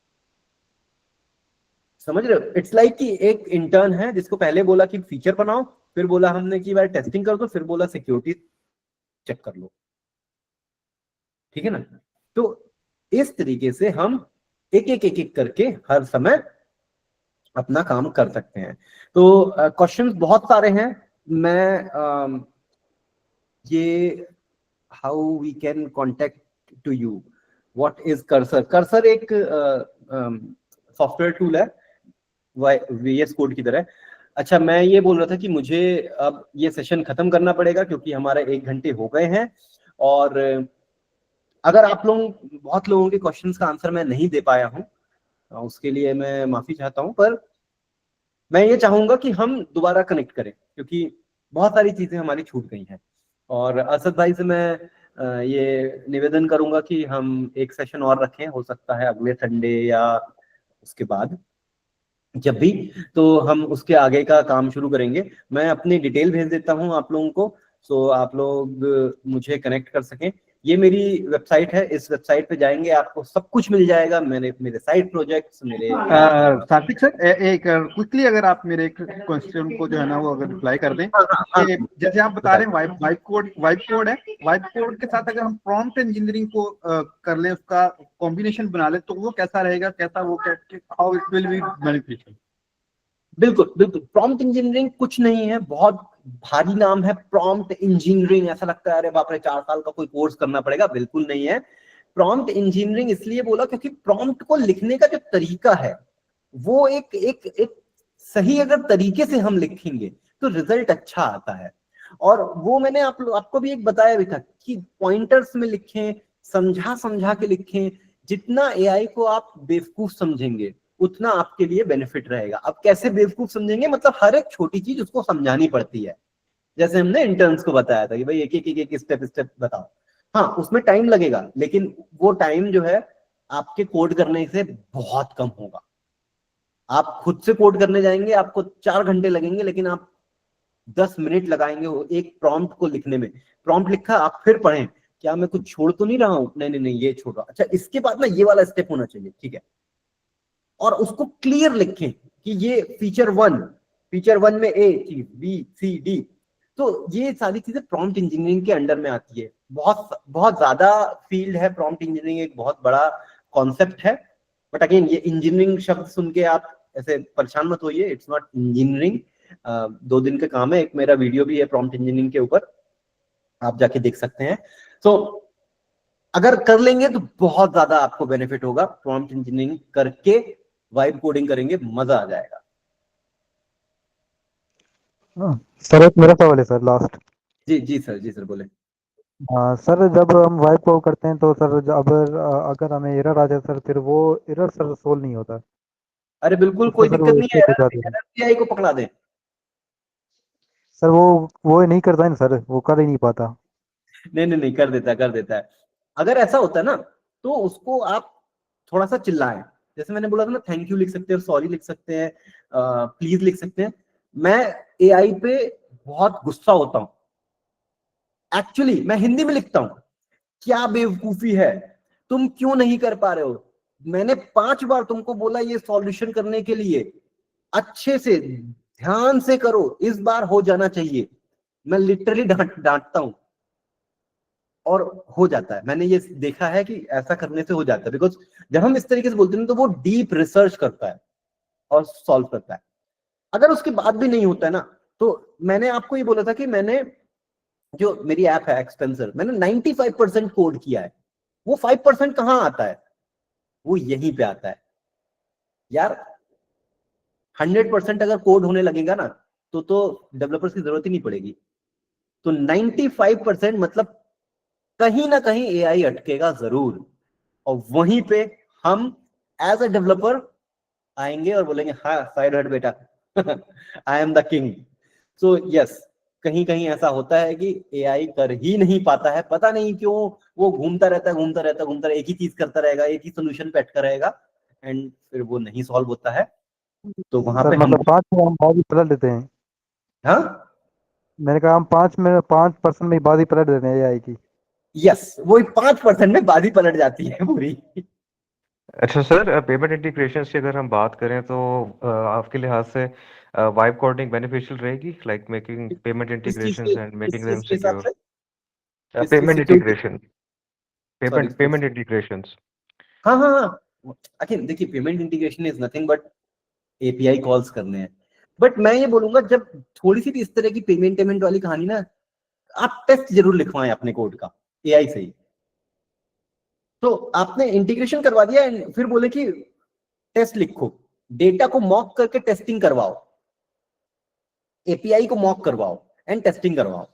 समझ रहे हो? इट्स लाइक कि एक इंटर्न है जिसको पहले बोला कि फीचर बनाओ, फिर बोला हमने कि भाई टेस्टिंग कर दो, फिर बोला सिक्योरिटी चेक कर लो। ठीक है ना? तो इस तरीके से हम एक एक करके हर समय अपना काम कर सकते हैं। तो क्वेश्चंस बहुत सारे हैं। मैं ये how we can contact to you, what is cursor. Cursor एक सॉफ्टवेयर टूल है VS कोड की तरह। अच्छा, मैं ये बोल रहा था कि मुझे अब ये सेशन खत्म करना पड़ेगा क्योंकि हमारे 1 घंटे हो गए हैं, और अगर आप लोग बहुत लोगों के क्वेश्चंस का आंसर मैं नहीं दे पाया हूं, उसके लिए मैं माफी चाहता हूं, पर मैं ये चाहूंगा कि हम दोबारा कनेक्ट करें क्योंकि बहुत सारी चीजें हमारी छूट गई हैं। और असद भाई से मैं ये निवेदन करूंगा कि हम एक सेशन और रखें, हो सकता है अगले संडे या उसके बाद, जब भी, तो हम उसके आगे का काम शुरू करेंगे। मैं अपनी डिटेल भेज देता हूं आप लोगों को, सो आप लोग मुझे कनेक्ट कर सकें। ये मेरी वेबसाइट है, इस वेबसाइट पे जाएंगे आपको सब कुछ मिल जाएगा, मेरे साइड प्रोजेक्ट्स, मेरे कार्तिक सर, एक क्विकली अगर आप मेरे एक क्वेश्चन को जो है ना वो अगर रिप्लाई कर दें, कि जैसे आप बता रहे हैं वाइब कोड है, वाइब कोड के साथ अगर हम प्रॉम्प्ट इंजीनियरिंग को कर लें, उसका कॉम्बिनेशन बना लें, तो वो कैसा रहेगा, कैसा वो how it will be beneficial. बिल्कुल बिल्कुल, प्रॉम्प्ट इंजीनियरिंग कुछ नहीं है, बहुत भारी नाम है प्रॉम्प्ट इंजीनियरिंग, ऐसा लगता है अरे बाप रे 4 साल का कोई कोर्स करना पड़ेगा, बिल्कुल नहीं है। प्रॉम्प्ट इंजीनियरिंग इसलिए बोला क्योंकि प्रॉम्प्ट को लिखने का जो तरीका है वो एक सही अगर तरीके से हम लिखेंगे तो रिजल्ट अच्छा आता है। और वो मैंने आपको भी एक बताया भी था कि पॉइंटर्स में लिखें, समझा समझा के लिखें। जितना एआई को आप बेवकूफ समझेंगे उतना आपके लिए बेनिफिट रहेगा। अब कैसे बेवकूफ समझेंगे, मतलब हर एक छोटी चीज उसको समझानी पड़ती है। जैसे हमने इंटर्न्स को बताया था कि भाई एक स्टेप स्टेप बताओ, हाँ उसमें टाइम लगेगा, लेकिन वो टाइम जो है आपके कोड करने से बहुत कम होगा। आप खुद से कोड करने जाएंगे आपको 4 घंटे लगेंगे, लेकिन आप 10 मिनट लगाएंगे वो एक प्रॉम्प्ट को लिखने में। प्रॉम्प्ट लिखा, आप फिर पढ़ें क्या मैं कुछ छोड़ तो नहीं रहा हूं, नहीं नहीं नहीं ये छोड़ रहा, अच्छा इसके बाद ना ये वाला स्टेप होना चाहिए, ठीक है। और उसको क्लियर लिखें कि ये फीचर 1 में ए चीज, बी सी डी। तो ये सारी चीजें प्रॉम्प्ट इंजीनियरिंग के अंडर में आती है। बहुत बहुत ज्यादा फील्ड है प्रॉम्प्ट इंजीनियरिंग, एक बहुत बड़ा कॉन्सेप्ट है। बट अगेन ये इंजीनियरिंग शब्द सुन के आप ऐसे परेशान मत होइए, इट्स नॉट इंजीनियरिंग। 2 दिन का काम है, एक मेरा वीडियो भी है प्रॉम्प्ट इंजीनियरिंग के ऊपर, आप जाके देख सकते हैं। तो अगर कर लेंगे तो बहुत ज्यादा आपको बेनिफिट होगा। प्रॉम्प्ट इंजीनियरिंग करके वाइब कोडिंग करेंगे, मजा आ जाएगा। सर एक मेरा सवाल है सर, लास्ट। जी सर बोले। सर जब हम वाइब को करते हैं तो सर अगर हमें एरर आ जाए सर, फिर वो एरर सर सोल्व नहीं होता। अरे बिल्कुल उसको कोई सर दिक्कत वो नहीं है, escape हो जाती है एआई को पकड़ा दें। सर, वो नहीं करता है ना सर, वो कर ही नहीं पाता। नहीं कर देता है। अगर ऐसा होता है ना तो उसको आप थोड़ा सा चिल्लाएं। जैसे मैंने बोला था ना, थैंक यू लिख सकते हैं, सॉरी लिख सकते हैं, प्लीज लिख सकते हैं। मैं एआई पे बहुत गुस्सा होता हूं, एक्चुअली मैं हिंदी में लिखता हूं, क्या बेवकूफी है, तुम क्यों नहीं कर पा रहे हो। मैंने 5 बार तुमको बोला ये सॉल्यूशन करने के लिए, अच्छे से ध्यान से करो, इस बार हो जाना चाहिए। मैं लिटरली डांटता हूं और हो जाता है। मैंने ये देखा है कि ऐसा करने से हो जाता है, बिकॉज जब हम इस तरीके से बोलते हैं तो वो डीप रिसर्च करता है और सॉल्व करता है। अगर उसके बाद भी नहीं होता है ना, तो मैंने आपको ये बोला था कि मैंने जो मेरी ऐप है एक्सपेंसर, मैंने 95% कोड किया है। वो 5% कहां आता है, वो यहीं पे आता है यार। 100% अगर कोड होने लगेगा ना तो डेवलपर्स की जरूरत ही नहीं पड़ेगी। तो 95% मतलब कहीं ना कहीं एआई अटकेगा जरूर, और वहीं पे हम एज अ डेवलपर आएंगे और बोलेंगे हाँ साइड हट बेटा, I am the king. So yes, कहीं कहीं ऐसा होता है कि एआई कर ही नहीं पाता है, पता नहीं क्यों। वो घूमता रहता है, एक ही चीज करता रहेगा, एक ही सोल्यूशन पे अटका रहेगा, एंड फिर वो नहीं सॉल्व होता है। तो वहां सर पे हम मतलब 5 में हम बाजी पलट देते हैं। हाँ मैंने कहा हम 5% में बाजी पलट देते हैं एआई की। यस, वो 5% में बाजी पलट जाती है पूरी। अच्छा सर, पेमेंट इंटीग्रेशन की अगर हम बात करें तो आपके लिहाज से वाइब कोडिंग बेनिफिशियल रहेगी, लाइक मेकिंग पेमेंट इस चीज इंटीग्रेशंस के एंड इस मेकिंग देम चीज के हिसाब सिक्योर। से, इस payment security, integration, sorry payment integrations. हाँ। अगेन देखिए, payment integration is nothing but API calls करने हैं। बट मैं ये बोलूंगा जब थोड़ी सी भी इस तरह की पेमेंट वाली कहानी ना, आप टेस्ट जरूर लिखवाएं अपने कोड का एआई से ही। तो आपने इंटीग्रेशन करवा दिया and फिर बोले कि टेस्ट लिखो, डेटा को मॉक करके टेस्टिंग करवाओ, एपीआई को मॉक करवाओ एंड टेस्टिंग करवाओ।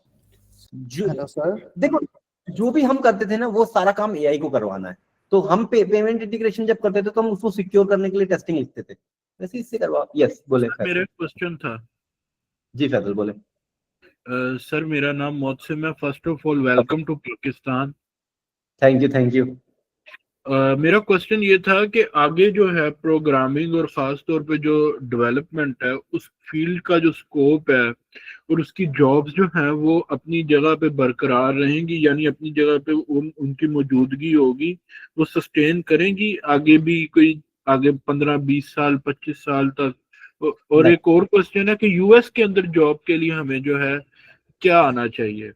Hello sir. देखो जो भी हम करते थे ना वो सारा काम एआई को करवाना है। तो हम पेमेंट इंटीग्रेशन जब करते थे तो हम उसको सिक्योर करने के लिए टेस्टिंग लिखते थे, वैसे इससे करवाओ। यस बोले मेरा क्वेश्चन था। जी फैजल बोले। सर मेरा नाम मोहसिन है। First of all welcome to Pakistan. Thank you. मेरा क्वेश्चन ये था कि आगे जो है प्रोग्रामिंग और ख़ास तौर पे जो डेवलपमेंट है उस फील्ड का जो स्कोप है और उसकी जॉब्स जो हैं वो अपनी जगह पे बरकरार रहेंगी, यानी अपनी जगह पे उनकी मौजूदगी होगी, वो सस्टेन करेंगी आगे भी कोई आगे 15-20 साल 25 साल तक? और एक और क्वेश्चन है कि यूएस के अंदर जॉब के लिए हमें जो है क्या आना चाहिए?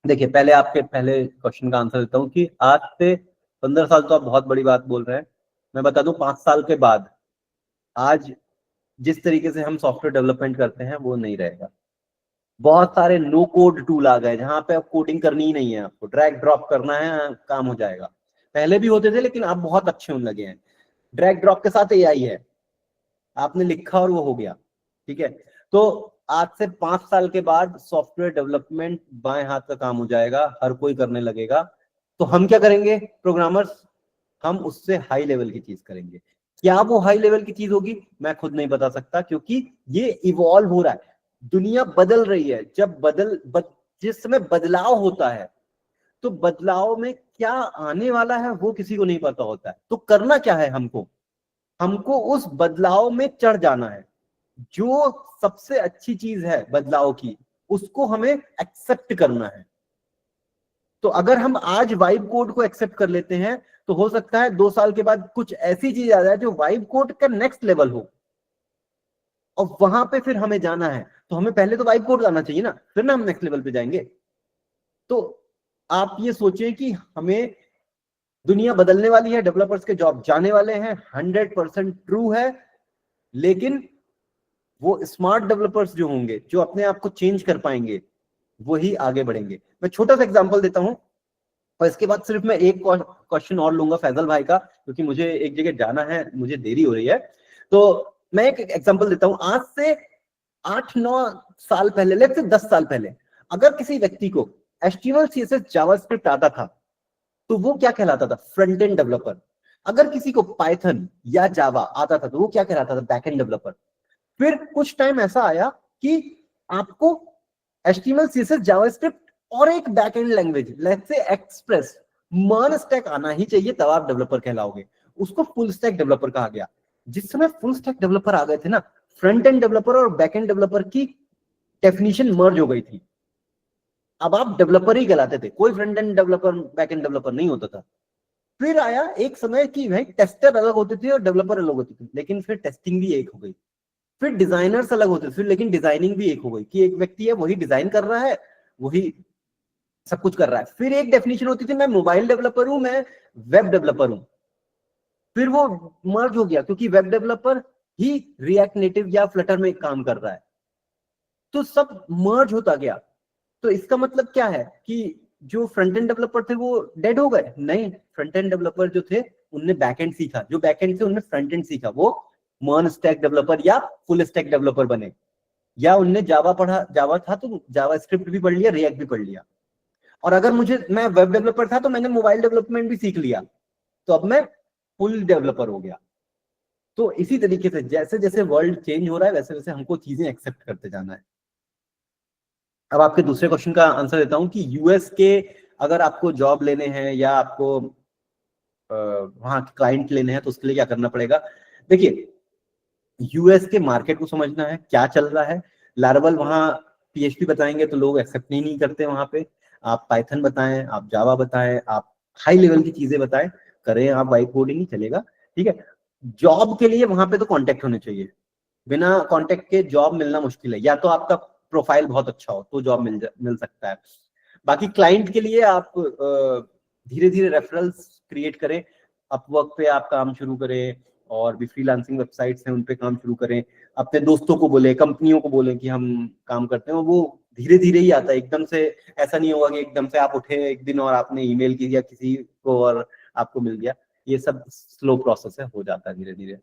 देखिए पहले आपके पहले क्वेश्चन का आंसर देता हूँ कि आज से 15 साल तो आप बहुत बड़ी बात बोल रहे हैं। मैं बता दूं 5 साल के बाद आज जिस तरीके से हम सॉफ्टवेयर डेवलपमेंट करते हैं वो नहीं रहेगा। बहुत सारे नो कोड टूल आ गए जहां पे अब कोडिंग करनी ही नहीं है, आपको ड्रैग ड्रॉप करना है, काम हो जाएगा। पहले भी होते थे लेकिन अब बहुत अच्छे होने लगे हैं। ड्रैग ड्रॉप के साथ एआई है, आपने लिखा और वो हो गया। ठीक है, तो आज से 5 साल के बाद सॉफ्टवेयर डेवलपमेंट बाएं हाथ का काम हो जाएगा, हर कोई करने लगेगा। तो हम क्या करेंगे प्रोग्रामर्स, हम उससे हाई लेवल की चीज करेंगे। क्या वो हाई लेवल की चीज होगी मैं खुद नहीं बता सकता, क्योंकि ये इवॉल्व हो रहा है, दुनिया बदल रही है। जब जिस समय बदलाव होता है तो बदलाव में क्या आने वाला है वो किसी को नहीं पता होता है। तो करना क्या है, हमको उस बदलाव में चढ़ जाना है। जो सबसे अच्छी चीज है बदलाव की उसको हमें एक्सेप्ट करना है। तो अगर हम आज वाइब कोड को एक्सेप्ट कर लेते हैं तो हो सकता है 2 साल के बाद कुछ ऐसी चीज आ जाए जो वाइब कोड का नेक्स्ट लेवल हो, और वहां पे फिर हमें जाना है। तो हमें पहले तो वाइब कोड आना चाहिए ना, फिर ना हम नेक्स्ट लेवल पे जाएंगे। तो आप ये सोचिए कि हमें दुनिया बदलने वाली है, डेवलपर्स के जॉब जाने वाले हैं, 100% ट्रू है। लेकिन वो स्मार्ट डेवलपर्स जो होंगे, जो अपने आप को चेंज कर पाएंगे, वही आगे बढ़ेंगे। मैं छोटा सा एग्जांपल देता हूं और इसके बाद सिर्फ मैं एक क्वेश्चन और लूंगा फैजल भाई का, क्योंकि मुझे एक जगह जाना है, मुझे देरी हो रही है। तो मैं एक एग्जांपल देता हूं। आज से 8-9 साल पहले, लेट्स से 10 साल पहले, अगर किसी व्यक्ति को HTML CSS जावास्क्रिप्ट आता था तो वो क्या कहलाता था, फ्रंट एंड डेवलपर। अगर किसी को पाइथन या जावा आता था तो वो क्या कहलाता था, बैक एंड डेवलपर। फिर कुछ टाइम ऐसा आया कि आपको HTML CSS जावास्क्रिप्ट और एक backend language, let's say express, merge stack आना ही चाहिए, तब आप डेवलपर कहलाओगे। उसको फुल स्टैक डेवलपर कहा गया। जिस समय फुल स्टैक डेवलपर आ गए थे ना, फ्रंट एंड डेवलपर और बैक एंड डेवलपर की डेफिनेशन मर्ज हो गई थी। अब आप डेवलपर ही कहलाते थे, कोई front end developer back end developer नहीं होता था। फिर आया एक समय कि भाई टेस्टर अलग होते थे और डेवलपर अलग होते थे, लेकिन फिर टेस्टिंग भी एक हो गई। फिर डिजाइनर्स अलग होते थे, लेकिन डिजाइनिंग भी एक हो गई कि एक व्यक्ति है वही डिजाइन कर रहा है, वही सब कुछ कर रहा है। फिर एक डेफिनेशन होती थी, मैं मोबाइल डेवलपर हूं, मैं वेब डेवलपर हूं। फिर वो मर्ज हो गया, क्योंकि वेब डेवलपर ही रिएक्ट नेटिव या फ्लटर में काम कर रहा है। तो सब मर्ज होता गया। तो इसका मतलब क्या है कि जो फ्रंट एंड डेवलपर थे वो डेड हो गए? नहीं, फ्रंट एंड डेवलपर जो थे उनने बैक एंड सीखा, जो बैक एंड से उनने फ्रंट एंड सीखा, वो मर्ज स्टैक डेवलपर या फुल स्टैक डेवलपर बने। या उनने जावा पढ़ा, जावा था तो जावा स्क्रिप्ट भी पढ़ लिया, रिएक्ट भी पढ़ लिया। और अगर मैं वेब डेवलपर था तो मैंने मोबाइल डेवलपमेंट भी सीख लिया, तो अब मैं फुल डेवलपर हो गया। तो इसी तरीके से जैसे जैसे वर्ल्ड चेंज हो रहा है वैसे वैसे हमको चीजें एक्सेप्ट करते जाना है। अब आपके दूसरे क्वेश्चन का आंसर देता हूं कि यूएस के अगर आपको जॉब लेने हैं या आपको वहां क्लाइंट लेने हैं तो उसके लिए क्या करना पड़ेगा। देखिए यूएस के मार्केट को समझना है, क्या चल रहा है। लारवल वहां PHP बताएंगे तो लोग एक्सेप्ट नहीं करते वहां पे। आप पाइथन बताएं, आप जावा बताएं, आप हाई लेवल की चीजें बताएं, करें आप वाइट कोडिंग ही चलेगा। ठीक है, जॉब के लिए वहां पे तो कांटेक्ट होने चाहिए, बिना कांटेक्ट के जॉब मिलना मुश्किल है। या तो आपका प्रोफाइल बहुत अच्छा हो तो जॉब मिल सकता है। बाकी क्लाइंट के लिए आप धीरे धीरे रेफरल्स क्रिएट करें, अपवर्क पे आप काम शुरू करें और भी फ्रीलांसिंग वेबसाइट्स हैं उन पे काम शुरू करें, अपने दोस्तों को बोले, कंपनियों को बोले कि हम काम करते हैं, और वो धीरे धीरे ही आता है, एकदम से ऐसा नहीं होगा कि एकदम से आप उठे एक दिन और आपने ईमेल किया किसी को और आपको मिल गया। ये सब स्लो प्रोसेस है, हो जाता है धीरे धीरे।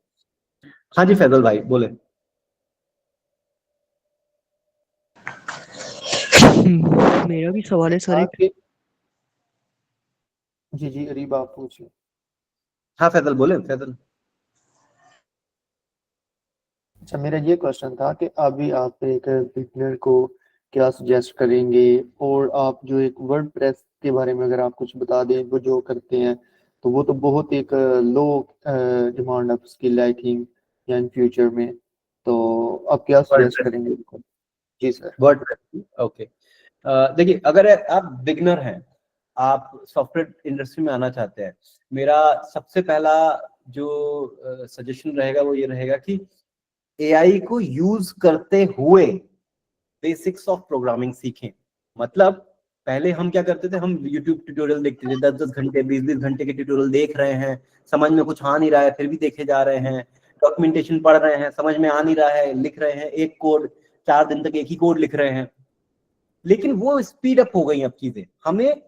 हाँ जी फैजल भाई बोले। मेरा भी सवाल है सर एक। जी अरीब आप पूछिए। हाँ फैजल बोले फैजल। अच्छा, मेरा ये क्वेश्चन था कि अभी आप एक बिगनर को क्या सजेस्ट करेंगे, और आप जो एक वर्डप्रेस के बारे में अगर आप कुछ बता दें, वो जो करते हैं तो वो तो बहुत एक low demand of skill I think या इन फ्यूचर में, तो आप क्या सजेस्ट करेंगे उनको? जी सर। WordPress, okay. देखिए अगर आप बिगनर हैं, आप सॉफ्टवेयर इंडस्ट्री में आना चाहते हैं, मेरा सबसे पहला जो सजेशन रहेगा वो ये रहेगा कि एआई को यूज करते हुए बेसिक्स ऑफ प्रोग्रामिंग सीखें। मतलब पहले हम क्या करते थे, हम YouTube ट्यूटोरियल देखते थे, 10-10 घंटे 20-20 घंटे के ट्यूटोरियल देख रहे हैं, समझ में कुछ आ नहीं रहा है फिर भी देखे जा रहे हैं, डॉक्यूमेंटेशन पढ़ रहे हैं, समझ में आ नहीं रहा है, लिख रहे हैं एक कोड, 4 दिन तक एक ही कोड लिख रहे हैं। लेकिन वो स्पीड अप हो गई अब चीजें, हमें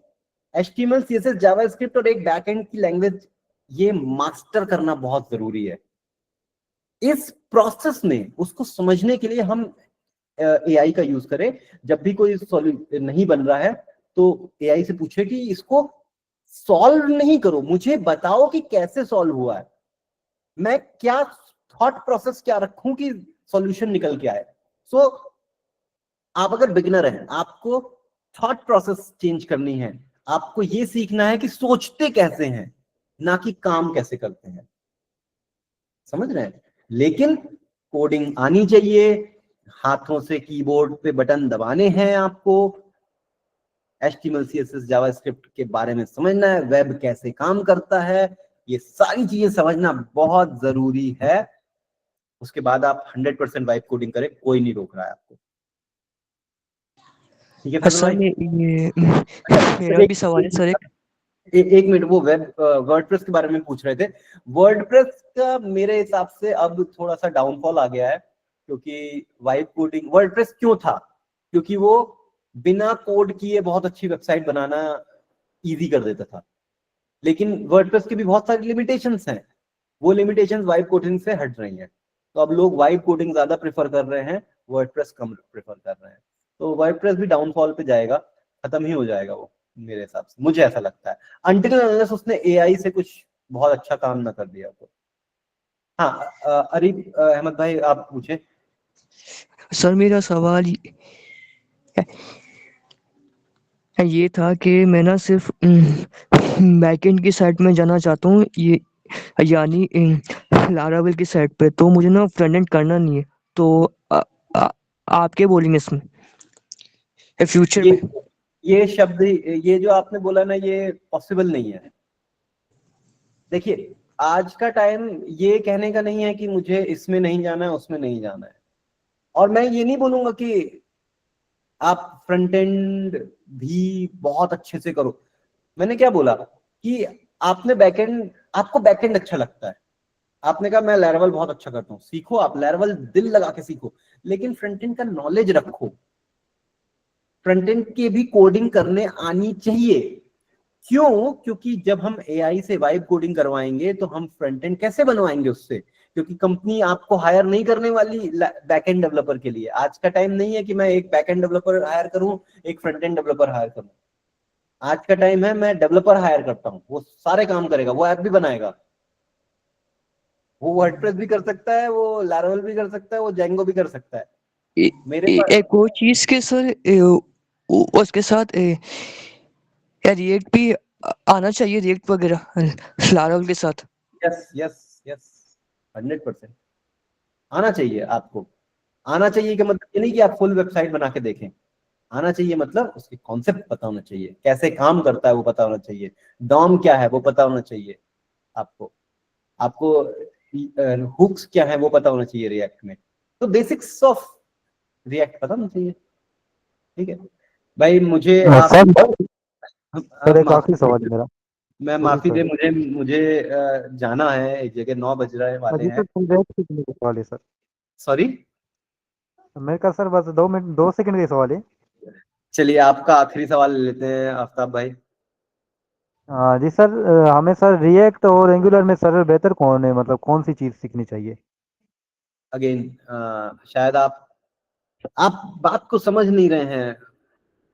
HTML CSS जावास्क्रिप्ट और एक बैकएंड की लैंग्वेज ये मास्टर करना बहुत जरूरी है। इस प्रोसेस में उसको समझने के लिए हम एआई का यूज करें। जब भी कोई सॉल्व नहीं बन रहा है तो एआई से पूछे कि इसको सॉल्व नहीं करो, मुझे बताओ कि कैसे सॉल्व हुआ है, मैं क्या थॉट प्रोसेस क्या रखूं कि सॉल्यूशन निकल के आए। सो आप अगर बिगिनर हैं, आपको थॉट प्रोसेस चेंज करनी है, आपको ये सीखना है कि सोचते कैसे हैं, ना कि काम कैसे करते हैं, समझ रहे हैं। लेकिन कोडिंग आनी चाहिए, हाथों से कीबोर्ड पे बटन दबाने हैं आपको, HTML CSS जावास्क्रिप्ट के बारे में समझना है, वेब कैसे काम करता है, ये सारी चीजें समझना बहुत जरूरी है। उसके बाद आप 100% वाइब कोडिंग करें, कोई नहीं रोक रहा है आपको। ठीक है सर मेरा भी सवाल है सर एक मिनट, वो वेब वर्डप्रेस के बारे में पूछ रहे थे। वर्डप्रेस का मेरे हिसाब से अब थोड़ा सा डाउनफॉल आ गया है, क्योंकि वाइब कोडिंग, वर्डप्रेस क्यों था, क्योंकि वो बिना कोड किए बहुत अच्छी वेबसाइट बनाना इजी कर देता था। लेकिन वर्डप्रेस की भी बहुत सारी लिमिटेशंस हैं, वो लिमिटेशंस वाइब कोडिंग से हट रही हैं, तो अब लोग वाइब कोडिंग ज्यादा प्रेफर कर रहे हैं, वर्डप्रेस कम प्रेफर कर रहे हैं। तो वर्डप्रेस भी डाउनफॉल पे जाएगा, खत्म ही हो जाएगा वो, मेरे हिसाब से, मुझे ऐसा लगता है, अनटिल अनलेस उसने एआई से कुछ बहुत अच्छा काम ना कर दिया तो। हाँ अरीब अहमद भाई आप पूछे। सर मेरा सवाल ये था कि मैं ना सिर्फ बैकएंड की साइड में जाना चाहता हूँ, ये यानी लारावेल की साइड पे, तो मुझे ना फ्रंट एंड करना नहीं है, तो आप क्या बोलेंगे इसमें फ्यूचर में? ये शब्द, ये जो आपने बोला ना, ये पॉसिबल नहीं है। देखिए आज का टाइम ये कहने का नहीं है कि मुझे इसमें नहीं जाना है उसमें नहीं जाना है, और मैं ये नहीं बोलूंगा कि आप फ्रंट एंड भी बहुत अच्छे से करो। मैंने क्या बोला कि आपने बैकएंड, आपको बैकएंड अच्छा लगता है, आपने कहा मैं लैरावेल बहुत अच्छा करता हूँ, सीखो, आप लैरावेल दिल लगा के सीखो, लेकिन फ्रंट एंड का नॉलेज रखो, फ्रंट एंड की भी कोडिंग करने आनी चाहिए। क्यों? क्योंकि जब हम एआई से वाइब कोडिंग करवाएंगे तो हम फ्रंट एंड कैसे बनवाएंगे उससे, क्योंकि कंपनी आपको हायर नहीं करने वाली बैकएंड डेवलपर के लिए। आज का टाइम नहीं है कि मैं एक बैकएंड डेवलपर हायर करूं, एक फ्रंट एंड डेवलपर हायर करूं। आज का टाइम है मैं डेवलपर हायर करता हूं, वो सारे काम करेगा, वो ऐप भी बनाएगा, वो वर्डप्रेस भी कर सकता है, वो लैरावेल भी कर सकता है, वो जेंगो भी कर सकता है। मेरे पास एक और चीज के सर उसके साथ रिएक्ट भी आना चाहिए, रिएक्ट वगैरह लारावेल के साथ। यस यस यस 100% आना चाहिए, आपको आना चाहिए कि मतलब ये नहीं कि आप फुल वेबसाइट बना के देखें, आना चाहिए मतलब उसके कॉन्सेप्ट पता होना चाहिए, कैसे काम करता है वो पता होना चाहिए, डॉम क्या है वो पता होना चाहिए, आपको हुक्स क्या है वो पता होना चाहिए रिएक्ट में, तो बेसिक्स ऑफ रिएक्ट पता होना चाहिए। ठीक है भाई, मुझे सर एक आखिरी सवाल है मेरा। मैं सॉरी माफी सर। दे, मुझे मुझे जाना है एक जगह, 9 बज रहे वाले जी हैं। सर, रेट सीखने का सवाल है सर। सॉरी। मेरे का सर बस 2 मिनट 2 सेकंड का सवाल है। चलिए आपका आखिरी सवाल ले लेते हैं आफ्ताब भाई। जी सर, हमें सर रिएक्ट और एंगुलर में सर बेहतर कौन है, मतलब कौन सी चीज़ सीखनी चाहिए? अगेन शायद आप बात को समझ नहीं रहे हैं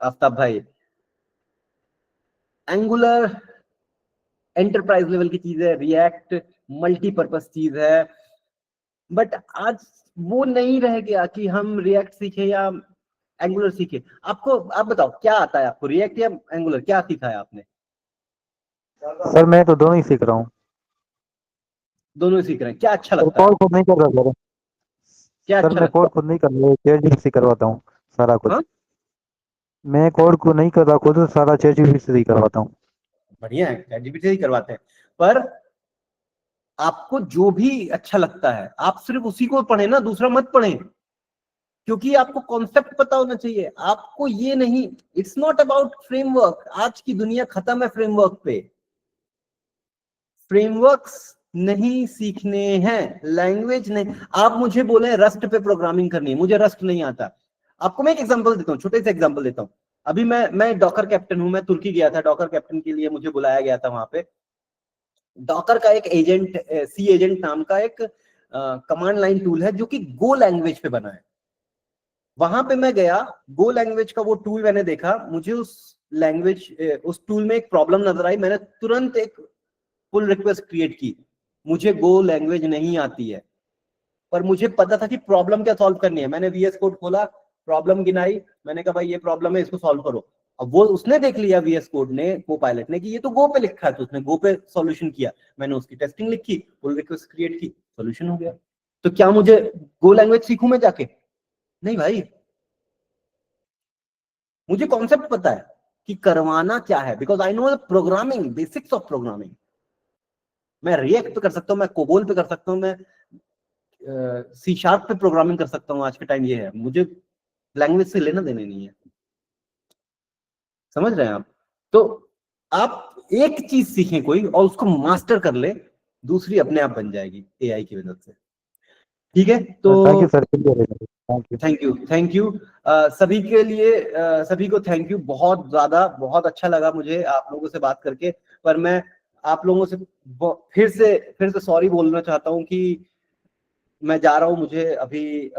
आफ्ताब भाई। एंगुलर एंटरप्राइज लेवल की चीज है, रिएक्ट मल्टीपर्पज चीज है, बट आज वो नहीं रह गया कि हम रिएक्ट सीखे या एंगुलर सीखे। आप बताओ क्या आता है आपको, रिएक्ट या एंगुलर, क्या सीखा है आपने? सर मैं तो दोनों ही सीख रहा हूँ। दोनों ही सीख रहे हैं, क्या अच्छा सर लगता है कोड आपको? खुद नहीं कर रहा सर। क्या सर अच्छा मैं लगता कोड खुद नहीं कर रहा, चैट जीपीटी से करवाता हूँ सारा है? कुछ। हाँ, मैं कोड को नहीं कर रहा खुद, सारा चैट जीपीटी से ही करवाता हूँ। बढ़िया है, ChatGPT ही करवाते हैं। पर आपको जो भी अच्छा लगता है आप सिर्फ उसी को पढ़े ना, दूसरा मत पढ़े, क्योंकि आपको कॉन्सेप्ट पता होना चाहिए। आपको ये नहीं, इट्स नॉट अबाउट फ्रेमवर्क। आज की दुनिया खत्म है फ्रेमवर्क पे। फ्रेमवर्क्स नहीं सीखने हैं, लैंग्वेज नहीं। आप मुझे बोले रस्ट पे प्रोग्रामिंग करनी है, मुझे रस्ट नहीं आता। आपको मैं एक एग्जांपल देता हूँ, छोटे से एग्जांपल देता हूँ। अभी मैं डॉकर कैप्टन हूं, मैं तुर्की गया था, डॉकर कैप्टन के लिए मुझे बुलाया गया था। वहां पे डॉकर का एक एजेंट, सी एजेंट नाम का एक कमांड लाइन टूल है जो कि गो लैंग्वेज पे बना है। वहां पे मैं गया, गो लैंग्वेज का वो टूल मैंने देखा, मुझे उस टूल में एक प्रॉब्लम नजर आई। मैंने तुरंत एक पुल रिक्वेस्ट क्रिएट की। मुझे गो लैंग्वेज नहीं आती है, पर मुझे पता था कि प्रॉब्लम क्या सॉल्व करनी है। मैंने VS कोड खोला, प्रॉब्लम गिनाई, मैंने कहा भाई ये प्रॉब्लम है, इसको सॉल्व करो। अब वो उसने देख लिया VS कोड ने, को पायलट ने, कि ये तो गो पे लिखा है, तो उसने गो पे सॉल्यूशन किया। मैंने उसकी टेस्टिंग लिखी, पुल रिक्वेस्ट क्रिएट की, सॉल्यूशन हो गया। तो क्या मुझे गो लैंग्वेज सीखूं मैं जाके? नहीं भाई, मुझे कॉन्सेप्ट पता है कि करवाना क्या है, because I know the programming, basics of programming. मैं रिएक्ट पे कर सकता हूँ, मैं कोबोल पे कर सकता हूँ, मैं C# पे प्रोग्रामिंग कर सकता हूँ। आज के टाइम ये है, मुझे लैंग्वेज से लेना देना नहीं है। समझ रहे हैं आप? तो आप एक चीज सीखें कोई और उसको मास्टर कर ले, दूसरी अपने आप बन जाएगी AI की मदद से। ठीक है, तो thank you sir, thank you. Thank you सभी के लिए, सभी को थैंक यू बहुत ज्यादा। बहुत अच्छा लगा मुझे आप लोगों से बात करके। पर मैं आप लोगों से फिर से सॉरी बोलना चाहता हूँ कि मैं जा रहा हूँ। मुझे अभी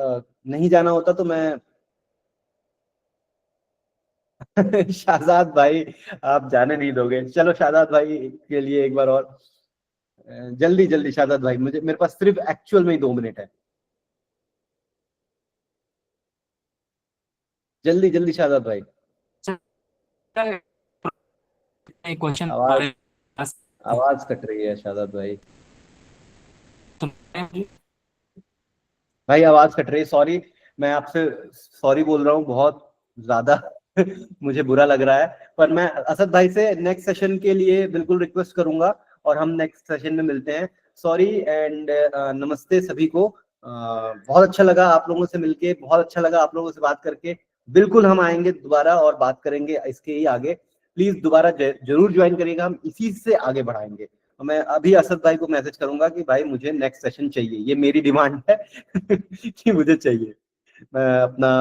नहीं जाना होता तो मैं शाहजाद भाई, आप जाने नहीं दोगे? चलो शाहजाद भाई के लिए एक बार और जल्दी जल्दी। शाहजाद भाई, मेरे पास सिर्फ एक्चुअल में ही 2 मिनट है, जल्दी जल्दी शाहजाद भाई। क्वेश्चन आवाज आवाज कट रही है शाहजाद भाई। भाई आवाज कट रही है, सॉरी। मैं आपसे सॉरी बोल रहा हूँ बहुत ज्यादा। मुझे बुरा लग रहा है, पर मैं असद भाई से नेक्स्ट सेशन के लिए बिल्कुल रिक्वेस्ट करूंगा और हम नेक्स्ट सेशन में मिलते हैं। सॉरी एंड नमस्ते सभी को। बहुत अच्छा लगा आप लोगों से मिलके, बहुत अच्छा लगा आप लोगों से बात करके। बिल्कुल हम आएंगे दोबारा और बात करेंगे इसके ही आगे। प्लीज दोबारा जरूर ज्वाइन करिएगा, हम इसी से आगे बढ़ाएंगे। मैं अभी असद भाई को मैसेज करूंगा कि भाई मुझे नेक्स्ट सेशन चाहिए, ये मेरी डिमांड है कि मुझे चाहिए। मैं अपना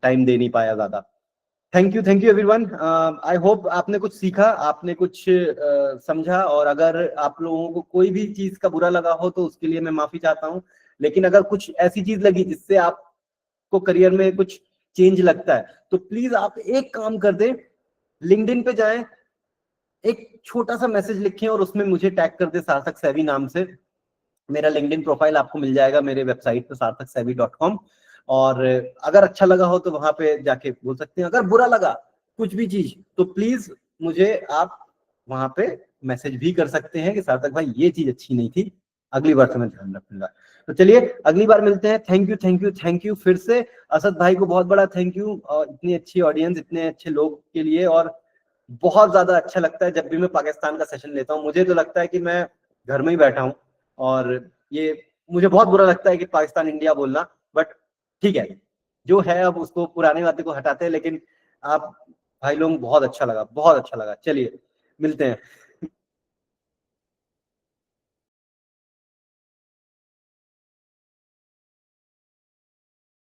टाइम दे नहीं पाया ज्यादा। Thank you everyone. I hope आपने कुछ सीखा, आपने कुछ समझा, और अगर आप लोगों को कोई भी चीज का बुरा लगा हो तो उसके लिए मैं माफी चाहता हूँ। लेकिन अगर कुछ ऐसी चीज लगी जिससे आपको करियर में कुछ चेंज लगता है, तो प्लीज आप एक काम कर दें, लिंक्डइन पे जाएं, एक छोटा सा मैसेज लिखें और उसमें मुझे टैग कर दे सार्थक सैवी नाम से। मेरा लिंक्डइन प्रोफाइल आपको मिल जाएगा मेरे वेबसाइट पे sarthaksavi.com। और अगर अच्छा लगा हो तो वहां पे जाके बोल सकते हैं। अगर बुरा लगा कुछ भी चीज तो प्लीज मुझे आप वहां पे मैसेज भी कर सकते हैं कि सार्थक भाई ये चीज अच्छी नहीं थी, अगली बार से मैं ध्यान रखूंगा। तो चलिए अगली बार मिलते हैं। थैंक यू फिर से असद भाई को बहुत बड़ा थैंक यू, और इतनी अच्छी ऑडियंस, इतने अच्छे लोग के लिए। और बहुत ज्यादा अच्छा लगता है जब भी मैं पाकिस्तान का सेशन लेता हूँ। मुझे तो लगता है कि मैं घर में ही बैठा हूँ, और ये मुझे बहुत बुरा लगता है कि पाकिस्तान इंडिया बोलना, बट ठीक है जो है, अब उसको पुरानी बातें को हटाते हैं। लेकिन आप भाई लोग बहुत अच्छा लगा, बहुत अच्छा लगा। चलिए मिलते हैं।